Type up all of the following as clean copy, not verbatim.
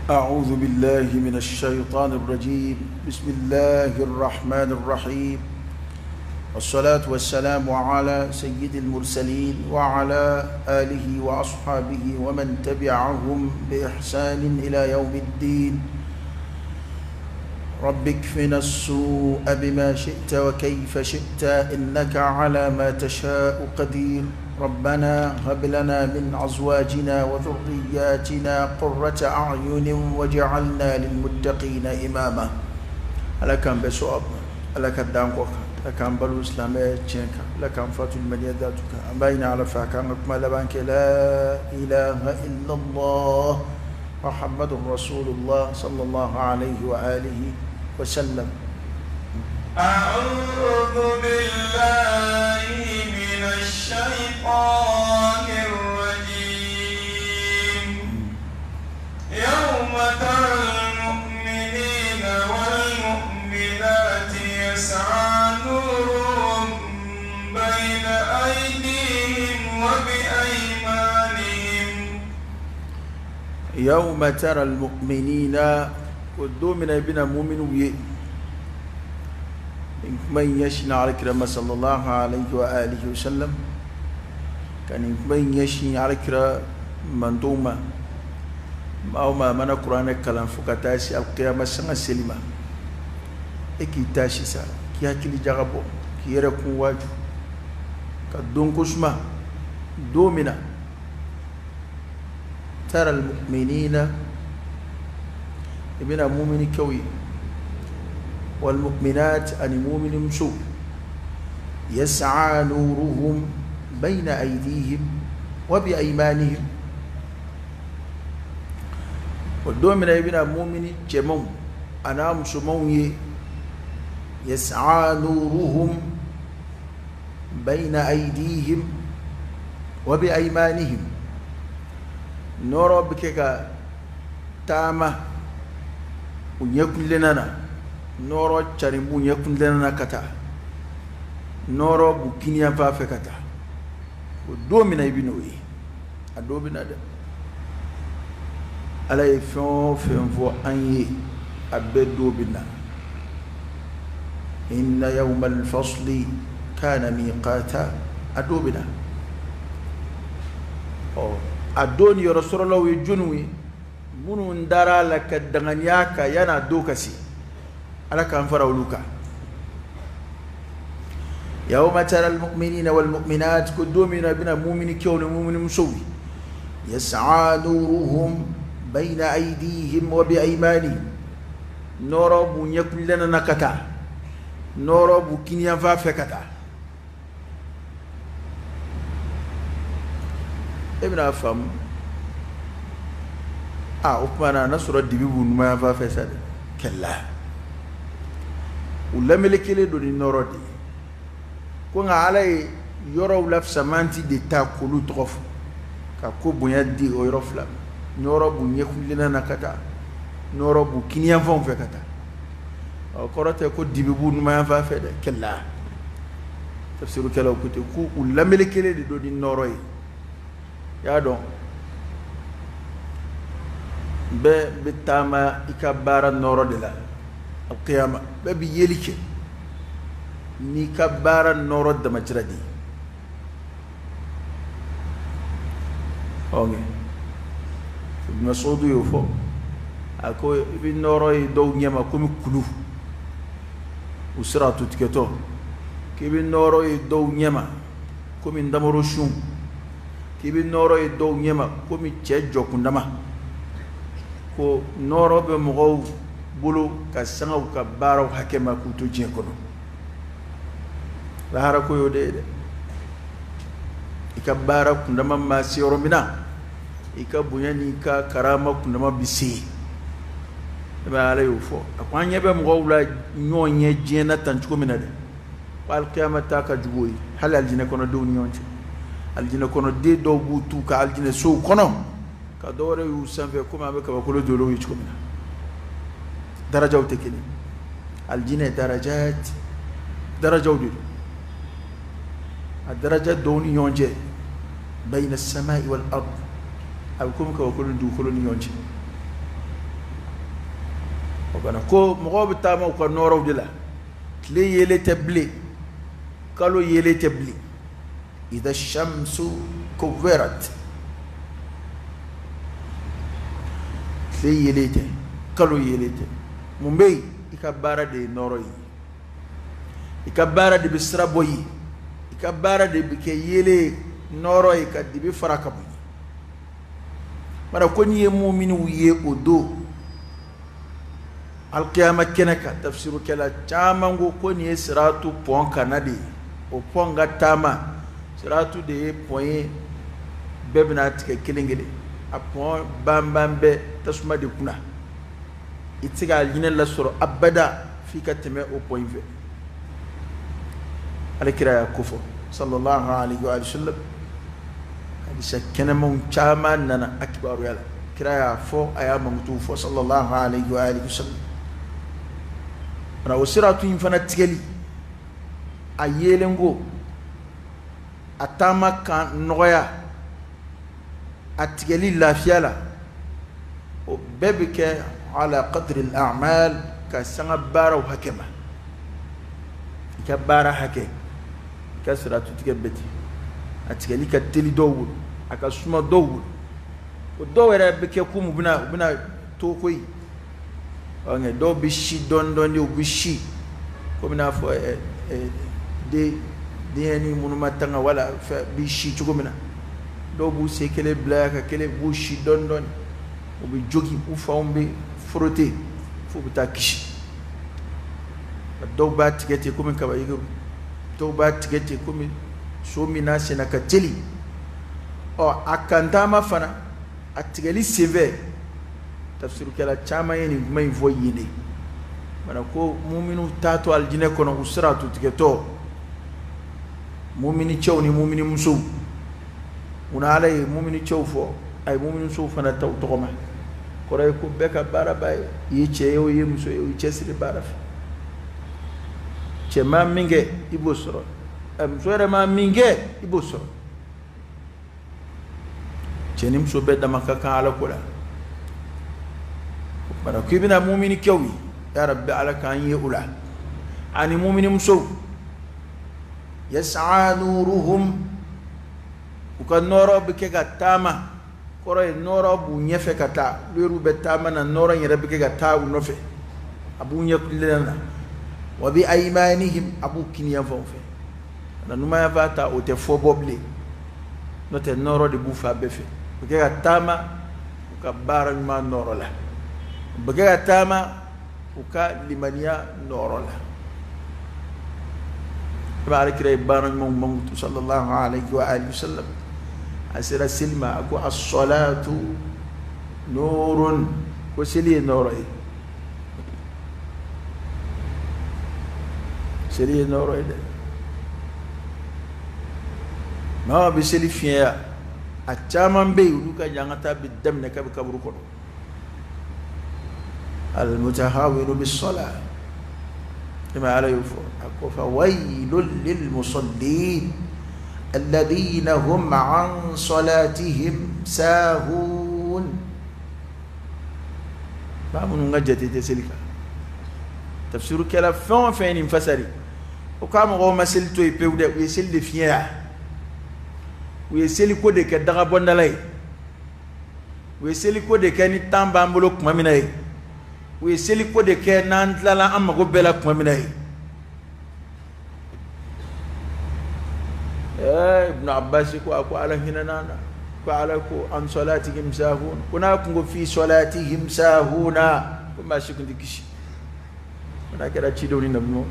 أعوذ بالله من الشيطان الرجيم. بسم الله الرحمن الرحيم، والصلاة والسلام على سيد المرسلين وعلى آله وأصحابه ومن تبعهم بإحسان إلى يوم الدين. رب اكفنا السوء بما شئت وكيف شئت، إنك على ما تشاء قدير. ربنا هب لنا من أزواجنا وذرياتنا قرة أعين واجعلنا للمتقين إماما. ألا كان بسوء ألا كان دانقوك ألا كان بلو إسلامي تشينك ألا كان فاتو المنياداتك أبين على فاكان أكمل بانك لا إله إلا الله محمد رسول الله صلى الله عليه وآله وسلم. أعوذ بالله من الشيطان الرجيم. يوم ترى المؤمنين والمؤمنات يسعى نورهم بين أيديهم وبأيمانهم. يوم ترى المؤمنين ودومنا بنا مؤمن من يشن على كرم صلى الله عليه وآله وسلم كان من يشن على كرم من دوما أو ما من القرآن كلام فكتاسي القيامة سنة سلمة إكي تاسي سا كي هكذا جربوا كي يركون واجو كدون كسمة دومنا ترى المؤمنين ابن مؤمن كوي والمؤمنات أن مؤمن مسوء يسعى نورهم بين أيديهم وبأيمانهم. والدومنا ابن مؤمن جمو أنا مسموي يسعى نورهم بين أيديهم وبأيمانهم. نور بكك تامة ونيكون لنا noro charimbu nyekun lena kata noro bukini ya fa kata do mina ibinoyi ado bina de ala efon fo anye abedo bina. inna yawmal fasli kana miqata ado bina o adoni yo rasulullah wi junwi munun dara lakadanganyaka yana dokasi على كان فراولوكا. يوم ترى المؤمنين والمؤمنات كدومنا بنا مؤمن كون مؤمن مسوي يسعى نورهم بين أيديهم وبأيمانهم. نورو بنيكم لنا نكتا نورو بكنيا فافكتا. ابن أفهم أكمانا نصر الدبيب ما فافسد كلا ولا ملكيله دوني نورودي كون علي يورو لف سمانتي دي تاكلو تروف كاكو بويا دي او يروفلا نورو بو نيكولنا نكاتا نورو بو كينيان فون فكاتا او كوروتي كو ديبيبو ما فا فدا كلا تفسيرو كلا كوتي كو ولا ملكيله دي دوني نوروي يا دون بتاما إكبار النور دلا القيامة ببي يلك نكبار النور دمجردي أوكي ابن مسعود يوفو أكو ابن نور يدو نيما كومي كلو وسراتو تكتو كابن نور يدو نيما كومي ندمرو شوم كابن نور يدو نيما كومي تشجو كندما ko noro be mo bulu ka sangaw ka baraw hakema ku to je kono la hara ko yode ika bara ku ndama ma siyoro mina ika bunyani ka karama ku ndama bisi ba ala yufo akwanye be mo wula nyonye jena tanchuko mina de wal qiyamata ka jugoyi halal jina kono do nyonje aljina kono de do butu ka aljina so kono كدوري وسنفي كم عم بكوا كله دولو يجكمنا درجة وتكني الجنة درجات درجة ودول الدرجة دوني يونجي بين السماء والأرض أو كم كوا كله دو كله يونجي وكان كو مغوب تاما وكان نورو دلا تلي يلي تبلي قالوا يلي تبلي إذا الشمس كورت تلي يلي تبلي قالوا يلي تبلي ممبي إكبارة دي نورو إكبارة دي بسرابوي إكبارة دي بكي يلي نورو إكدي بفراكبوي mara ko ni mu'min wiye odo alqiyama kenaka tafsiru kala chamango ko ni siratu pon kanade o pon gatama siratu de point bebna tike kilingede a pon bambambe tasuma de kuna itiga yine la soro abada fi kateme o point ve alikira kufo sallallahu alaihi wa sallam كنمون شاما ننا أكبر يلا كرايا فو أيام مطوفو صلى الله عليه وآله وسلم أنا وسيرة ينفنا تجلي أيلنغو أتاما كان نغيا أتجلي لا فيلا وببك على قدر الأعمال كسنة بارا وحكمة كبارا حكي كسرة تجبتي أتجلي كتلي دول akasuma dowul o dowere be ke kumu bina to koyi onge do bi shi don ni o bi shi ko bina fo de ni munuma tanga wala fa bi shi chugo mina do bu se kele blaka kele bu shi don o bi jogi u faumbe frotter fo bita kishi do ba tigete ko min ka ba yigo do ba tigete ko min so mina sena ka teli o akantama fana atigali seve tafsiru kala chama yeni mai voyine mana ko mu'minu tatu aljine kono usratu tiketo mu'mini chew ni mu'mini musu una alay mu'mini chew fo ay mu'mini su fana taw tokoma koray ko beka bara bay yi cheyo yi muso yi chesri bara che ma minge ibosoro am soere ma minge ibosoro chenim so bedda makka kan ala kula bara kibina mu'mini kewi ya rabbi ala kan yi ula ani mu'mini muso yas'a nuruhum ukan noro bike gatama koro noro bu nyefe kata leru betama na noro yere bike gata unofe abu nyekulena wa bi aymanihim abu kiniya fonfe na numa ya vata o te foboble no te noro de bufa befe bukega tama ukabara nyuma norola bukega tama uka limania norola tabarak rabbana mum sallallahu alaihi wa alihi wasallam asira silma aku as-salatu nurun ko sili noray de ma bi sili fiya achaman be uluka jangata bidam ne kabru ko al mutahawiru bis salah kama ala yufu akofa waylul lil musallin alladhina hum an salatihim sahun bamun ngajati tesilika tafsiru kala fa ni fasari o kama go masilto e pewde we sel de fiya we seli ko de ke daga bondalay we seli ko de ke ni tamba mbolo kuma minay we seli ko de ke nan lala amma go bela kuma minay ibn abbas ko ala hinana ko ala ko an salatihim sahun kuna ko fi salatihim sahuna ko ma shi kundi kishi kuna kira ci doni namno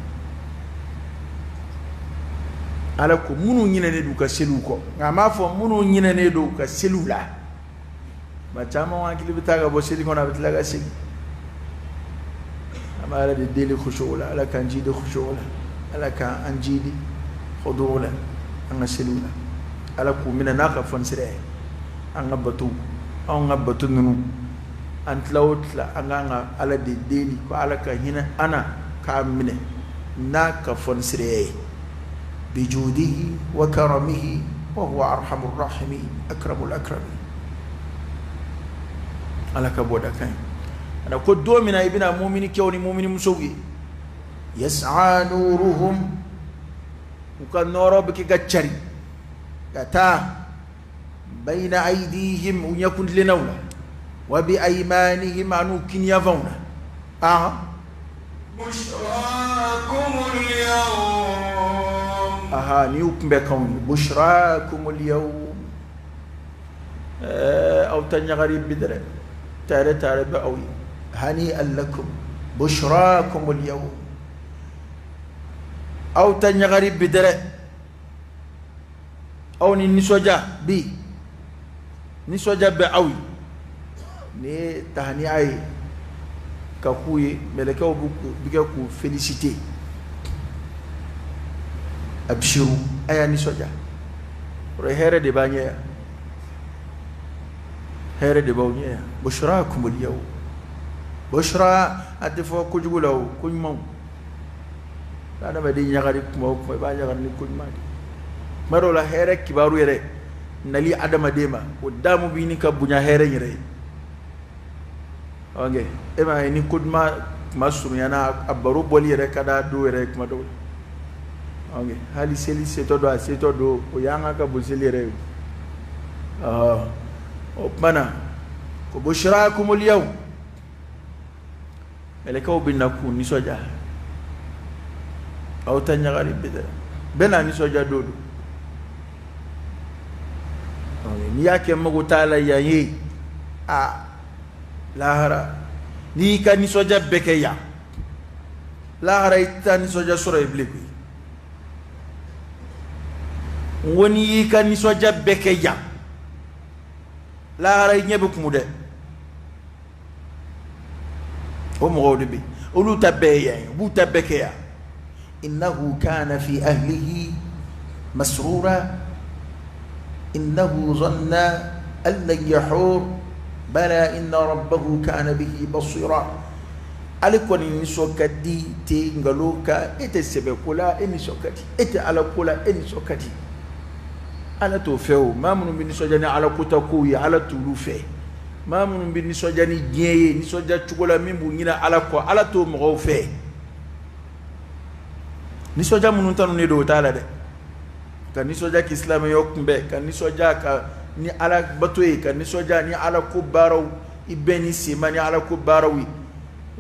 ala ko munu nyina ne du ka selu ko ngama fo munu nyina ne du ka selula ma chama wa kili bitaga bo seli kona bitlaga seli ama ala de deli khushuula ala kan jidi khushuula ala kan anjidi khudula anga selula ala ko mina naka fon sire anga batu anga batu nunu antlawtla anga ala de deli ko ala ka hina ana ka mine naka fon sire بجوده وكرمه وهو أرحم الراحمين أكرم الأكرمين على كبودا كاين أنا كنت دومنا ابنا مؤمن كوني مؤمن مسوي يسعى نورهم وكان نورو بك قتشري كتا بين أيديهم ويكون لنولا وبأيمانهم أنو كن يفونا بشراكم اليوم نيوكم بكون بشراكم اليوم أو تنغري بدر تاري بأوي هنيئا لكم بشراكم اليوم أو تنغري بدر أو نسوجا بي نسوجا بأوي ni tahani ay ka kuye meleka obuku bika ku féliciter abshiru aya ni soja re here de banya here de bawnya bushrakum al yaw bushra atfo kujulaw kuñmam dana ba di ñagari mo ko ba ñagar ni kuñma maro la here kibaru yere nali adama dema o damu bi ni ka bunya here yere okay ema ni kudma masuru yana abaru boli yere kada do yere kuma do okay hali seli seto do o yanga ka buseli yere o mana ko bushrakum al yawm meleka binaku ni soja aw tanyagari bidara bena ni soja dodo ni yake mago taala yayi lahara ni ka ni soja bekeya lahara ita ni soja sura ibliku woni ka ni soja bekeya lahara nyebe kumude o mo bi olu tabeya bu tabekeya innahu kana fi ahlihi masrura innahu dhanna an lan yahur بلى إن ربه كان به بصيرا ألكون إني سوكدي تينغلوكا إتى سبكولا إني سوكدي إتى على كولا إني سوكدي على توفيو ما من بني سوجاني على كوتاكوي على تولوفي ما من بني سوجاني جيه ني سوجا تشوكولا ميمبو نينا على كو على تو مغوفي ني سوجا منونتانو نيدو تالا دي كان ني سوجا كإسلام يوكمبي كان ني سوجا ni ala batoy ka ni soja ni ala ko baraw ibeni sima ni ala ko barawi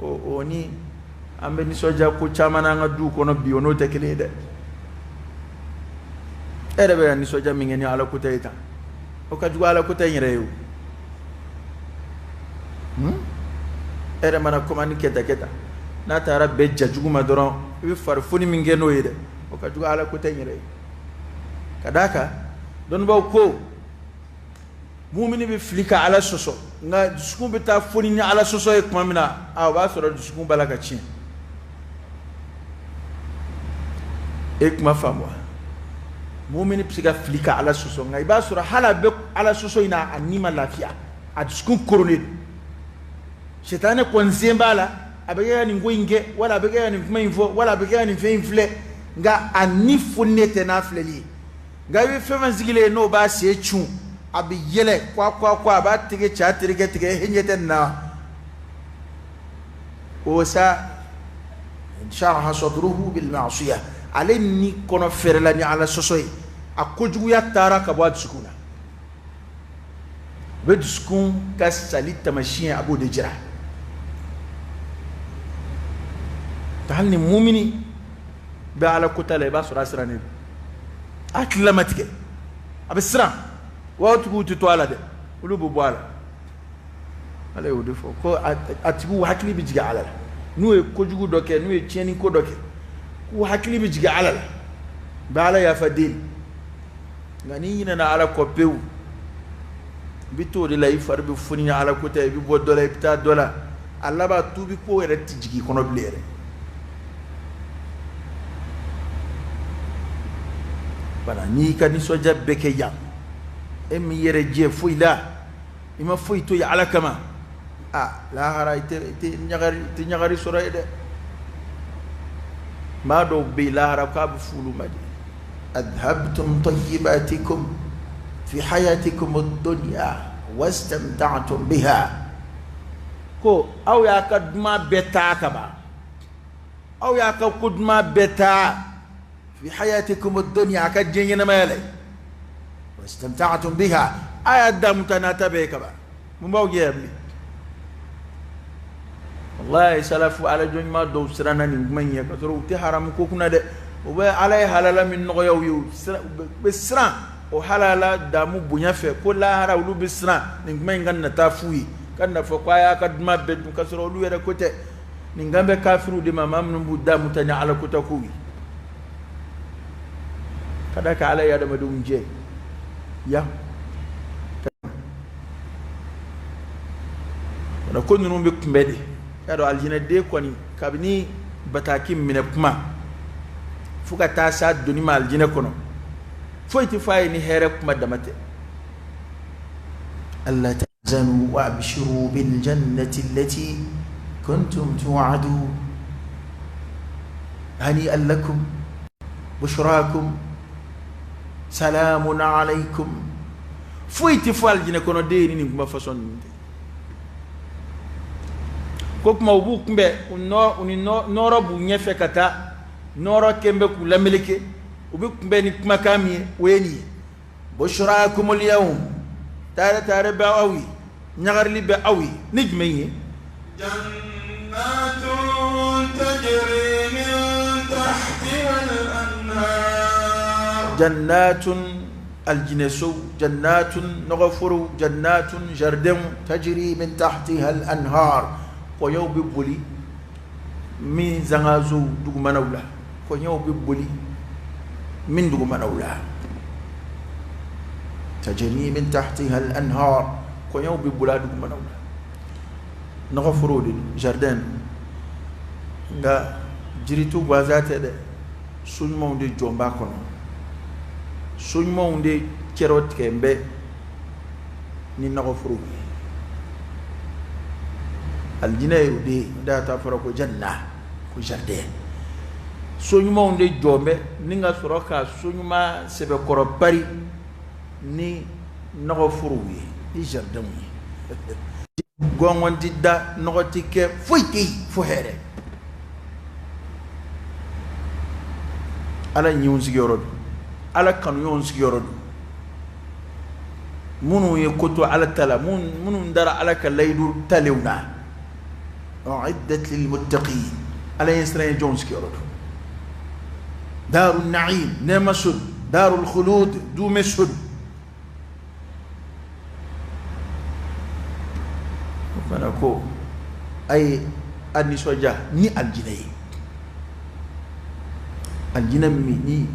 o ni ambe ni soja ko chamana nga du kono bi ono tekele de erebe ni soja mi ngeni ala ko tayta o ka du ala ko tay rew ere mana komani keta na tara bejja juguma doron wi farfuni mi ngeno yede o ka du ala ko tay rew kadaka don baw ko mumini bi flika ala soso nga dusukun bi taa foni ni ala soso ye kuma mina a b'a sɔrɔ dusukun bala ka tiɲɛ e kuma faamuwa mumini bi se ka flika ala soso nga i b'a sɔrɔ hali a bɛ ala soso in na a ni ma lafiya a dusukun koronnen don sitani kɔnsen b'a la a bɛ kɛ ka nin ko in kɛ wala a bɛ kɛ ka nin kuma in fɔ wala a bɛ kɛ ka nin fɛn in filɛ nga a ni foninen tɛ n'a filɛli ye nga i bɛ fɛn fɛn sigilen n'o b'a sen cun abi yele kwa ba tige cha tige hinyete na osa sharaha sadruhu bil ma'siyah alayni kono ferlani ala sosoy akojugu ya tara ka bwa sukuna be sukun ka salita machine abu de jira talni mu'mini ba ala kutale ba sura sirani aklamatike abisra watu to ala de ulubu bwala ala yodi fo ko atibu hakili bi jiga ala nu e kojugu doke nu e tieni ko doke ku hakili bi jiga ala bala ya fadil ngani yina na ala ko pew bito de lay farbi funi ala ko tay bi bo dola ipta dola alla ba tubi ko were tijigi kono blere bana ni kan so jabbe ke yam emi yere je fuila ima fuito ya ala kama la hara ite nyagari sura ide ma do bi la hara ka bu fulu madi adhabtum tayyibatikum fi hayatikum ad-dunya wastamta'tum biha ko aw ya ka duma beta kaba aw ya ka kudma beta fi hayatikum ad-dunya ka jinyana male wastamta'tum biha ayat damtanata be kaba mu baw jebli wallahi salafu ala joñ ma do sirana ni manya ka toro ti haram ko kuna de o be ala halala min no yow yu be sran o halala damu bunya fe ko la hara lu be sran ni manya na ta fuyi kan na fo kwaya ka duma be ka soro lu yere kote ni ngambe kafiru de mamam no budda mutanya ala ko takuwi kada ka ala ya da madum je ya na ko nunu be kumbede ya do aljina de ko ni kabini batakim mine kuma fuka ta sa duni ma aljina kono foyti fay ni here kuma damate alla tahzanu wa abshiru bil jannati allati kuntum tu'adun hani'an lakum bushrakum salamun alaykum foyti fal aljina kono de ni kuma façon ko kuma ubu kumbe noro bu nyefe kata noro kembe ku lameleke ubu kumbe ni kuma kami weni bushrakum al-yawm tare ba'awi nyagarli ba'awi nijmeye jannatun tajri min tahtiha al-anhar jannatun الجنسو جنات نغفر جنات جردم تجري من تحتها الأنهار كونيو بيبولي من زغازو دوغمانولا كونيو بيبولي من دوغمانولا تجري من تحتها الأنهار كونيو بيبولا دوغمانولا نغفر جردن nga jiritu gwazate de sunmo de jomba kono sunmo de kerot kembe ni nagofuru aljina yudi da ta fara ko janna ko jardin sunmo de jombe ni nga soroka sunma sebe koro bari ni nagofuru ni jardin gongon didda nogotike fuiti fu here ala ñewun sigi yorodo ala kanu yon sigi yorodo munu ye koto ala tala munu dara ala ka laydu talewna uiddat lil muttaqin ala yasra jon sigi yorodo darun na'im nemasud darul khulud du mesud manako ay anni soja ni aljinay aljina mi ni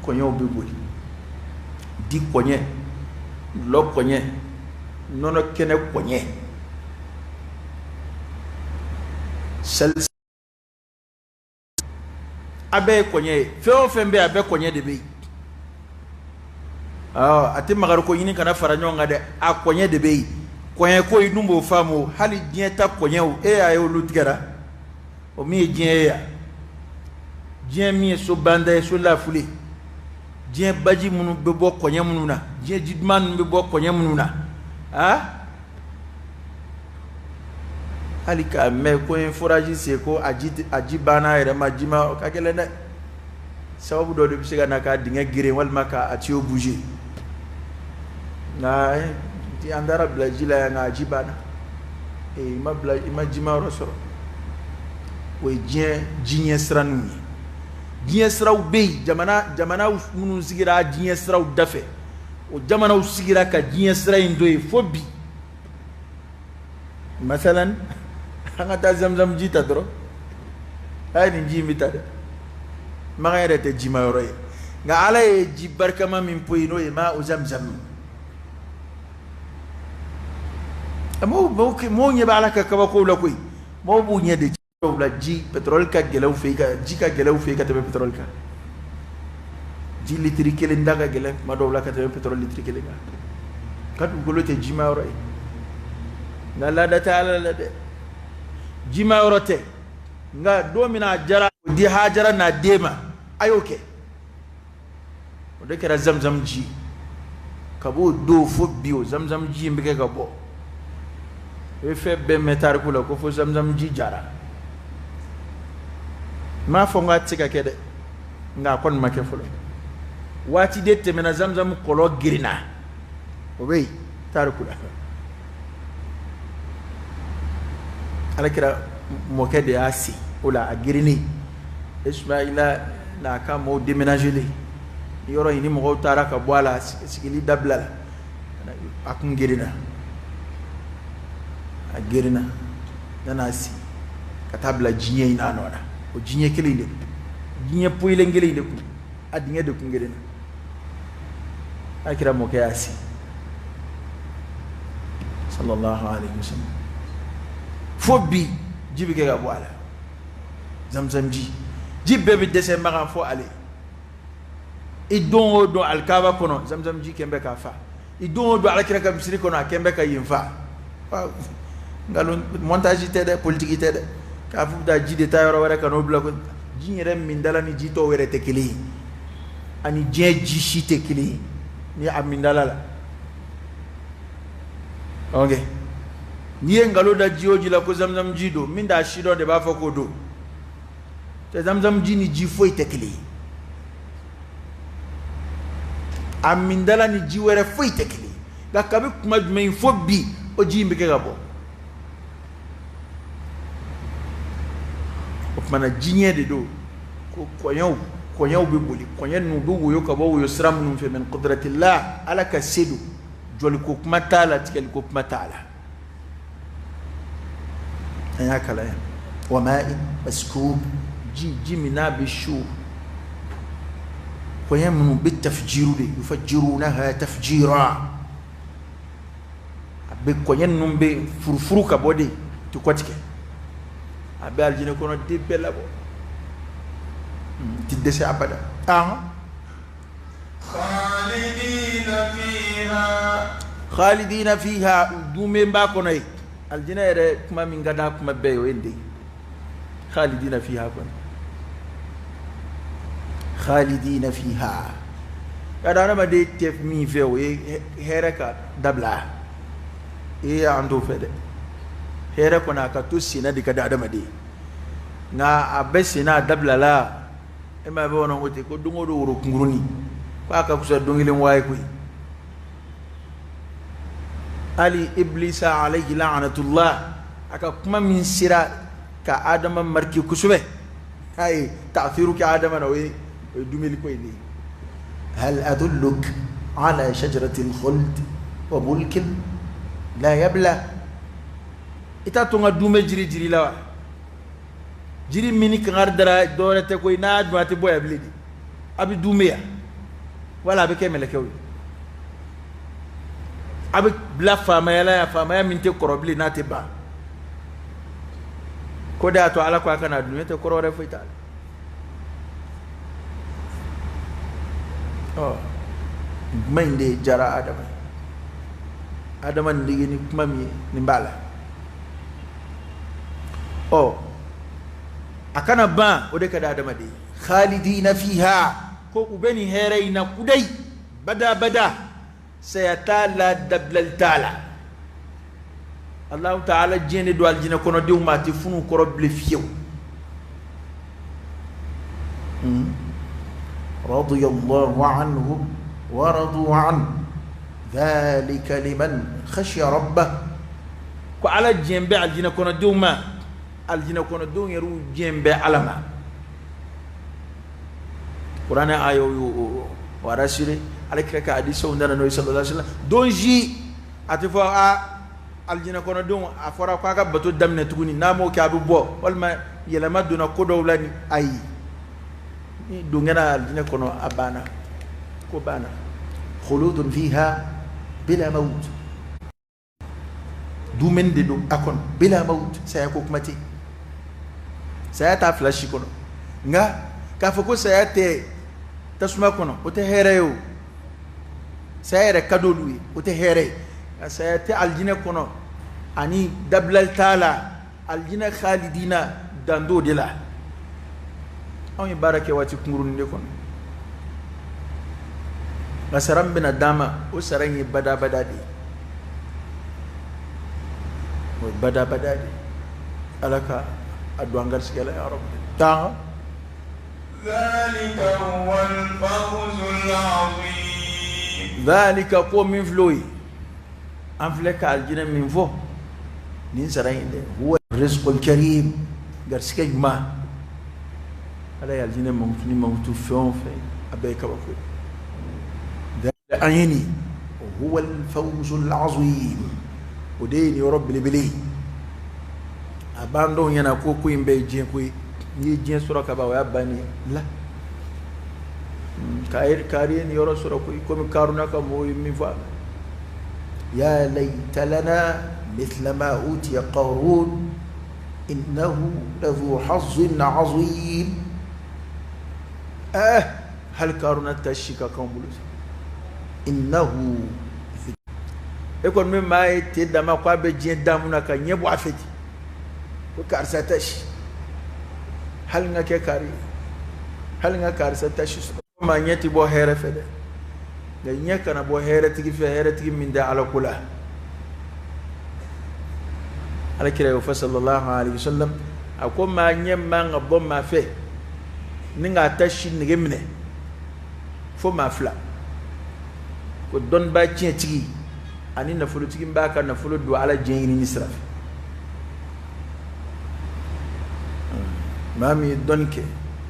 konyo beboli di konye lo konye nono kene konye sel abe konye feo fembe abe konye de be ati magar ko yini kana faranyo ngade a konye de be konye ko inumbo famo hali dieta konye o ayo lutigara o mi ya jien mi so banda so la fuli jien baji munu be bo konye munu na jien jidman be bo konye munu na alika me ko enforaji se ko ajibana ere majima ka kele ne sababu do de siga naka dinga gire wal maka atio bouger na ti andara blajila na ajibana imajima rosoro we jien jinye stranu diɲɛ siraw bɛ yen jamana minnu sigira diɲɛ siraw dafɛ o jamanaw sigira ka diɲɛ sira in to yen fo bi masalan an ka taa zamzam ji ta dɔrɔn a ye nin ji in bɛ ta dɛ makan yɛrɛ tɛ jima yɔrɔ ye nka ala ye ji barikama min po yen n'o ye ma o zamzam mɔgɔw ɲɛ bɛ ala ka kabakow la koyi mɔgɔw b'u ɲɛ de la ji pétrole ka gɛlɛw fɛ ka ji ka gɛlɛw fɛ ka tɛmɛ pétrole kan ji litiri kelen da ka gɛlɛn kuma dɔw la ka tɛmɛ pétrole litiri kelen kan ka dugukolo tɛ jima yɔrɔ ye nka laada tɛ ala la dɛ jima yɔrɔ tɛ nka don min a jara o di hajara n'a den ma a y'o kɛ o de kɛra zamzam ji ka b'o don fo bi o zamzam ji in bɛ kɛ ka bɔ e fe be metar kula ko fo zamzam ji jara ma fo nga tsika kede nga kon make fulo wati de temena zamzam kolo girina o be tar kula ala kira mo kede asi ola a girini ismaila na ka mo déménager le yoro ini mo tara ka boala sigili dabla akun girina a girina nana si ka tabla jinye ina nona o jinye kelinde jinye poile ngelinde ku adinye de kun girina akira mo ke asi sallallahu alaihi wasallam fobi jibi ke ga boala zamzam ji bebe dese maga fo ale idon do alkaba kono zamzam ji kembe ka fa idon do alakira ka bisiri kono kembe ka yinfa ngalon montage tede politique tede ka fu da ji de tayoro wara kano bla ko ji nyere min dala ni ji to were tekili ani je ji shi tekili ni amindala la okay ni ngalo da jioji la ko zamzam ji do min da shido de ba fa ko do te zamzam ji ni ji foi tekili amindala ni ji were foi tekili ga kabi kuma jume fo bi o ji mbike ga bo o mana jinye de do ko konyaw be boli konyen nu do woyo ka bo woyo sram nu fe men qudratillah ala ka sedu joli ko kuma tala tikel ko kuma tala ya kala ya wa ma'in maskub ji mina bishu ويمنوا بالتفجير يفجرونها تفجيرا بكو ينم بفرفروك بودي تكوتك ابي الجنه كونو ديبلا بو تدسي ابدا خالدين فيها دومي باكوناي الجنه ري كما من غدا كما بيو اندي خالدين فيها كون خالدين فيها كذا ما دي تف مي فيو هيركا دبلا ايه عنده فده هيركو ناكا توسينا دي كذا ما دي نا abesina dabla la ema be wono wote ko dungo do woro nguruni ko aka kusa dungilin way ko ali iblisa alayhi la'natullah aka kuma min sira ka adama marki kusube hay ta'thiru ka adama no دوميل كويني هل أدلك على شجرة الخلد وملك لا يبلى إتا تونغا دومي جري لا جري مني كنار درا دورة كوي ناد ما تبوي أبليدي أبي دوميا ولا أبي كمل كوي أبي بلا فما يا من تكربلي ناتبا كودا تو على كوا كنا دومي تكرر فيتال mande jara adama ndigi ni mami ni mbala akana ba ode kada adama de khalidina fiha ko ubeni heraina kudai bada sayatala dablal taala Allah ta'ala jene do aljina kono de umati funu ko roble fiyew رضي الله عنهم ورضوا عنه ذلك لمن خشي ربه وعلى الجنب الجنة كنا دوما الجنة كنا دوم يرو جنب علما قرآن آيو ورسوله على كذا حديث عندنا النبي صلى الله عليه وسلم دونجي أتفوا الجنة كنا دوم أفرا كذا بتو دم نتقولي نامو كابو بوا والما يلما دونا كودو لاني أي دوننا الجنة كنا أبانا كوبانا خلود فيها بلا موت دومن دو أكون بلا موت سيكوك متي سيأتا فلاشي كنا nga kafoko sayate tasuma kono ote hereyo sayere kadolui ote here sayate aljina kono ani dablal taala aljina khalidina dando de la awni barake wati kungurunde kono ngasaram bina dama o sarangi bada di bada alaka adwangar sigala ya rabbi ta ذلك هو الفوز العظيم ذلك قوم من فلوي أنفلك الجنة من فوق ننسرين هو الرزق الكريم قرسك ما على الجنة ممكن موتوفون في أبيك وكل ذلك أيني هو الفوز العظيم ودين يا رب لبلي أباندون ينكو كوين بيجين كوي يجين سورة كباوي أباني لا كارين يورو سورة كوي كم كارونا كموي مفا يا ليت لنا مثل ما أوتي قارون إنه لذو حظ عظيم هل كارونا تشيكا كمبلوس إنه يكون من ما يتدى ما قابل جين دامنا كان يبو عفتي وكارساتش hal nga ke kari hal nga kar sa tashi ma nyati bo here fede ga nyaka na bo here tigi fe here tigi min da ala kula ala kira wa sallallahu alaihi wasallam ako ma nyem ma nga bo ma fe ninga tashi nige mine fo ma fla ko don ba cin tigi ani na fulu tigi ba ka na fulu do ala jeni ni israf mami donke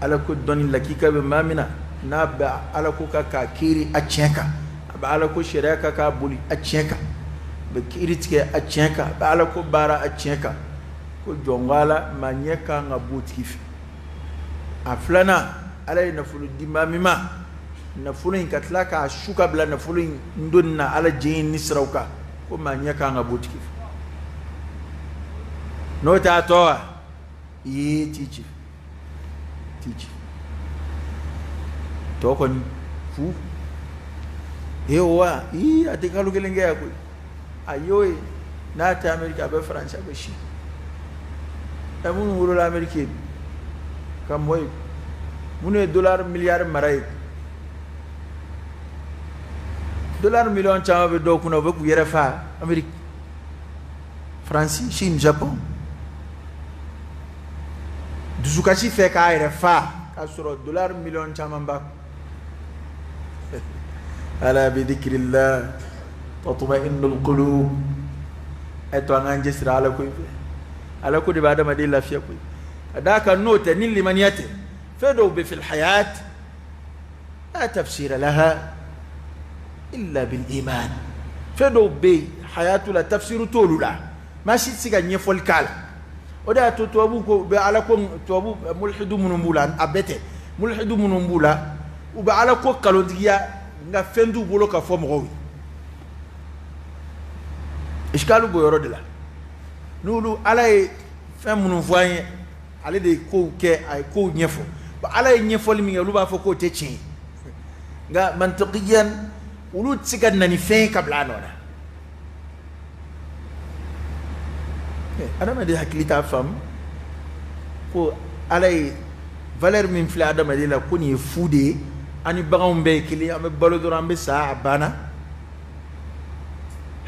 ala ko doni lakika be mamina na ba ala ko ka kiri a chenka ba ala ko shiraka ka buli a chenka be kiri tike a chenka ba ala ko bara a chenka ko jongala manyeka nga butikif aflana ala na fulu di mamima na fulu katla ka shuka bla na fulu ndonna ala jin nisrauka ko manyeka nga butikif no ta toa yi teach to kon fu ewa ati kalu gelenge ya koi ayoy na ta America be France be shi amun wuro la America kam moy mune dollar milliard maray dollar million chama be do kuno be ku yere fa America France Chine Japon dusukashi fe ka ayre fa ka soro dollar million chamamba ala bi dhikrillah tatma'innul qulub eto nganje sira ala ko de bada madi lafiya ko adaka note nin limaniyate fedo bi fil hayat la tafsira laha illa bil iman fedo bi hayatu la tafsiru tolula mashi siga nyefol kala oda to tobu ko be ala ko tobu mulhidu munumbula abete mulhidu munumbula u be ala ko kalondiya nga fendu bolo ka fo mo iskalu go yoro de la nulu ala e fem munu voye ale de ko ke ay ko nyefo ba ala e nyefo limi lu ba fo ko te chi nga mantiqiyan ulu tsigan nani fe kabla nona adama de hakilita fam ko alay valeur min fila adama de la ko ni fude ani bagam be kili am balo do rambe sa bana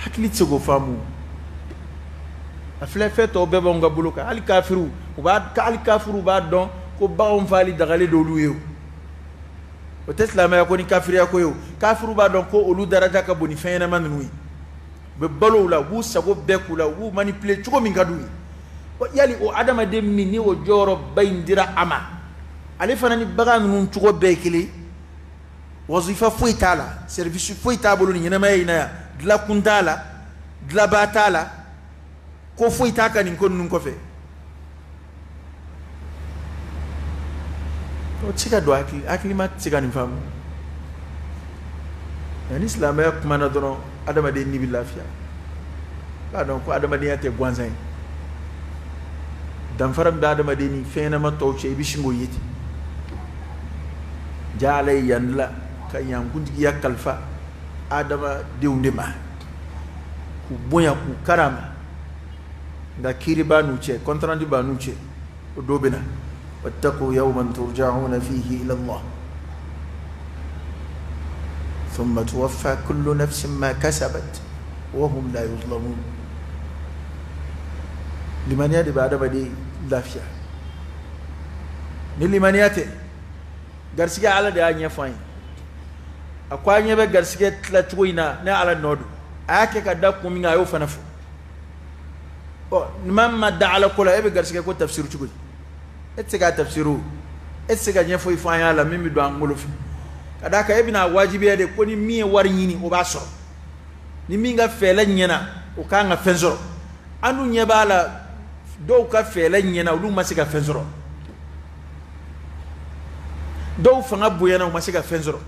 hakilita go famu afle feto be bonga buluka al kafiru ba don ko bagam fali dagale do luyo o teslama ya ko ni kafiri ya ko yo kafiru ba don ko olu daraja ka boni fena manui be balo la wu sago be kula wu manipulate chuko mingadu yali o adama de mini o joro bayndira ama ale fanani baga nun chuko be kili wazifa fuitala service fuitable ni nyama ina dla kundala dla batala ko fuitaka ni kon nun ko fe o chika do akli ma chika ni fam yani islam ya kumana dono adama de ni bilafiya ba don ko adama de yate gwanzai dan faram da adama de ni fena ma tawche bishingo yiti jalay yanla kan yangundi yakalfa adama de undema ku boya ku karama da kiri banu che kontrandi banu che dobena wattaqu yawman turja'una fihi ila Allah ثم توفى كل نفس ما كسبت وهم لا يظلمون limaniya de ba da bade lafiya ni limaniya te garsige ala da anya fain akwa anya be garsige tlatwo ina na ala nodu ake ka da ko minga yo fanafu o mamma da ala kula ebe garsige ko tafsiru chugo etsega tafsiru etsega nya foi fain ala mimi do angolo fi kada ka ibina wajibi de ko ni mi war nyini o ba so ni minga fele nyena o ka nga fenzoro anu nya bala do ka fele nyena lu masika fenzoro do fanga buyana o masika fenzoro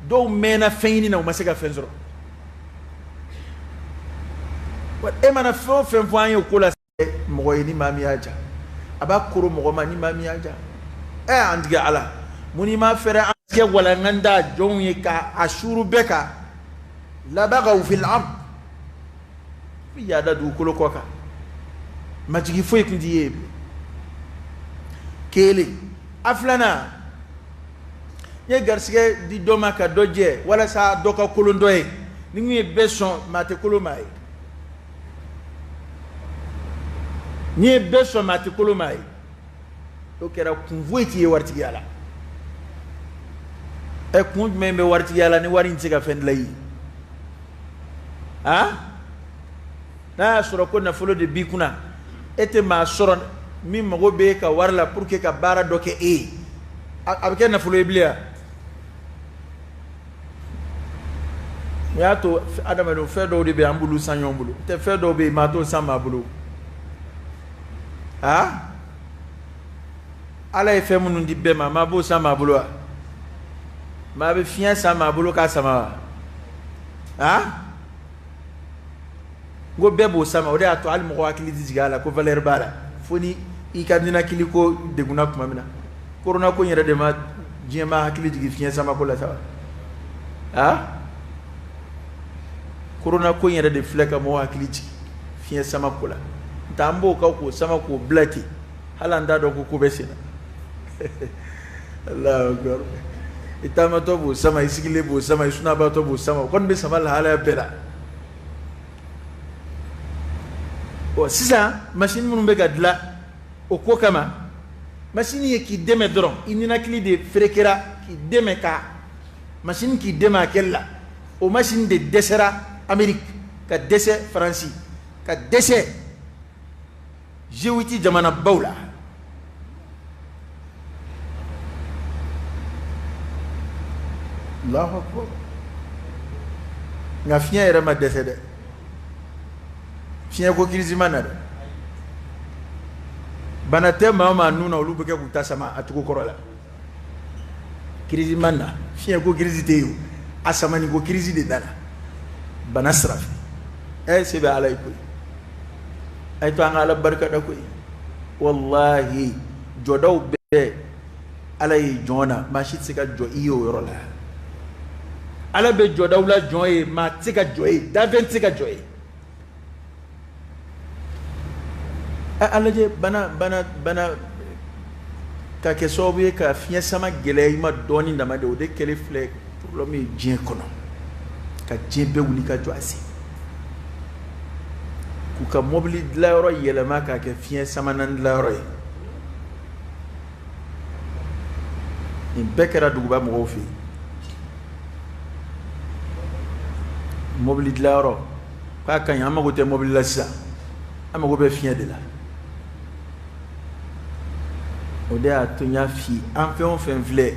do mena feini na o masika fenzoro wat e mana fo fen fo anyo kula mo ni mami aja aba kuro mo ma ni mami aja andiga ala muni ma fere anke wala nganda jonye ka ashuru beka la bagaw fil ard ya da du kulo koka majigi foy kundi yebe kele aflana ye garsige di doma ka doje wala sa doka kulo ndoye ni ngi beson mate kulo mai ni beson mate kulo mai to kera kunvoiti ye warti yala e kun membe warti yala ni wari ntiga fen lay na soro ko na folo de bikuna ete ma soro mi mago be ka warla pour que ka bara doke abike na folo iblia ya to adama no fedo de be ambulu sanyon bulu te fedo be ma to sama bulu ala e fe munun di be ma bo sama bulu ma be fian sama bulu ka sama go bebo sama o de ato al mo wakili digala ko valeur bala foni i kadina kiliko de guna kuma mina corona ko nyere de ma jema hakili digi fian sama ko la sawa corona ko nyere de fleka mo hakili digi fian sama ko la tambo ka ko sama ko blati halanda do ko besina Allahu akbar itama to bo sama isigile bo sama isuna ba to bo sama kon be sama la hala bela o sisa machine mun be gadla o ko kama machine ye ki deme dron inina kili de frekera ki deme ka machine ki dema kella o machine de desera Amérique ka dese France ka dese jewiti jamana bawla Allahu akbar nga fiya era ma dese de fiya ko kirisi manade banate mama nuna olubuke kutasama atuko korola kirisi manna fiya ko kirisi teyo asamani ko kirisi de dala banasraf sebe alaykum ay to ngala barka da koy wallahi jodaw be alay jona ma shit sika jo iyo yorola ala be jodaw la joye ma sika joye da 20 sika joye ala je bana ka ke sobe ka fiya sama gele ma doni ndama de o de kele fle problème jien kono ka jembe wuli ka jo asi ku ka mobili la yoro yelema ka ke fiya sama nan la yoro in bekera duguba mo fi mobili la yoro ka kan yama go te mobili la sa ama go be fiya de la o de a tunya fi en fait on fait vle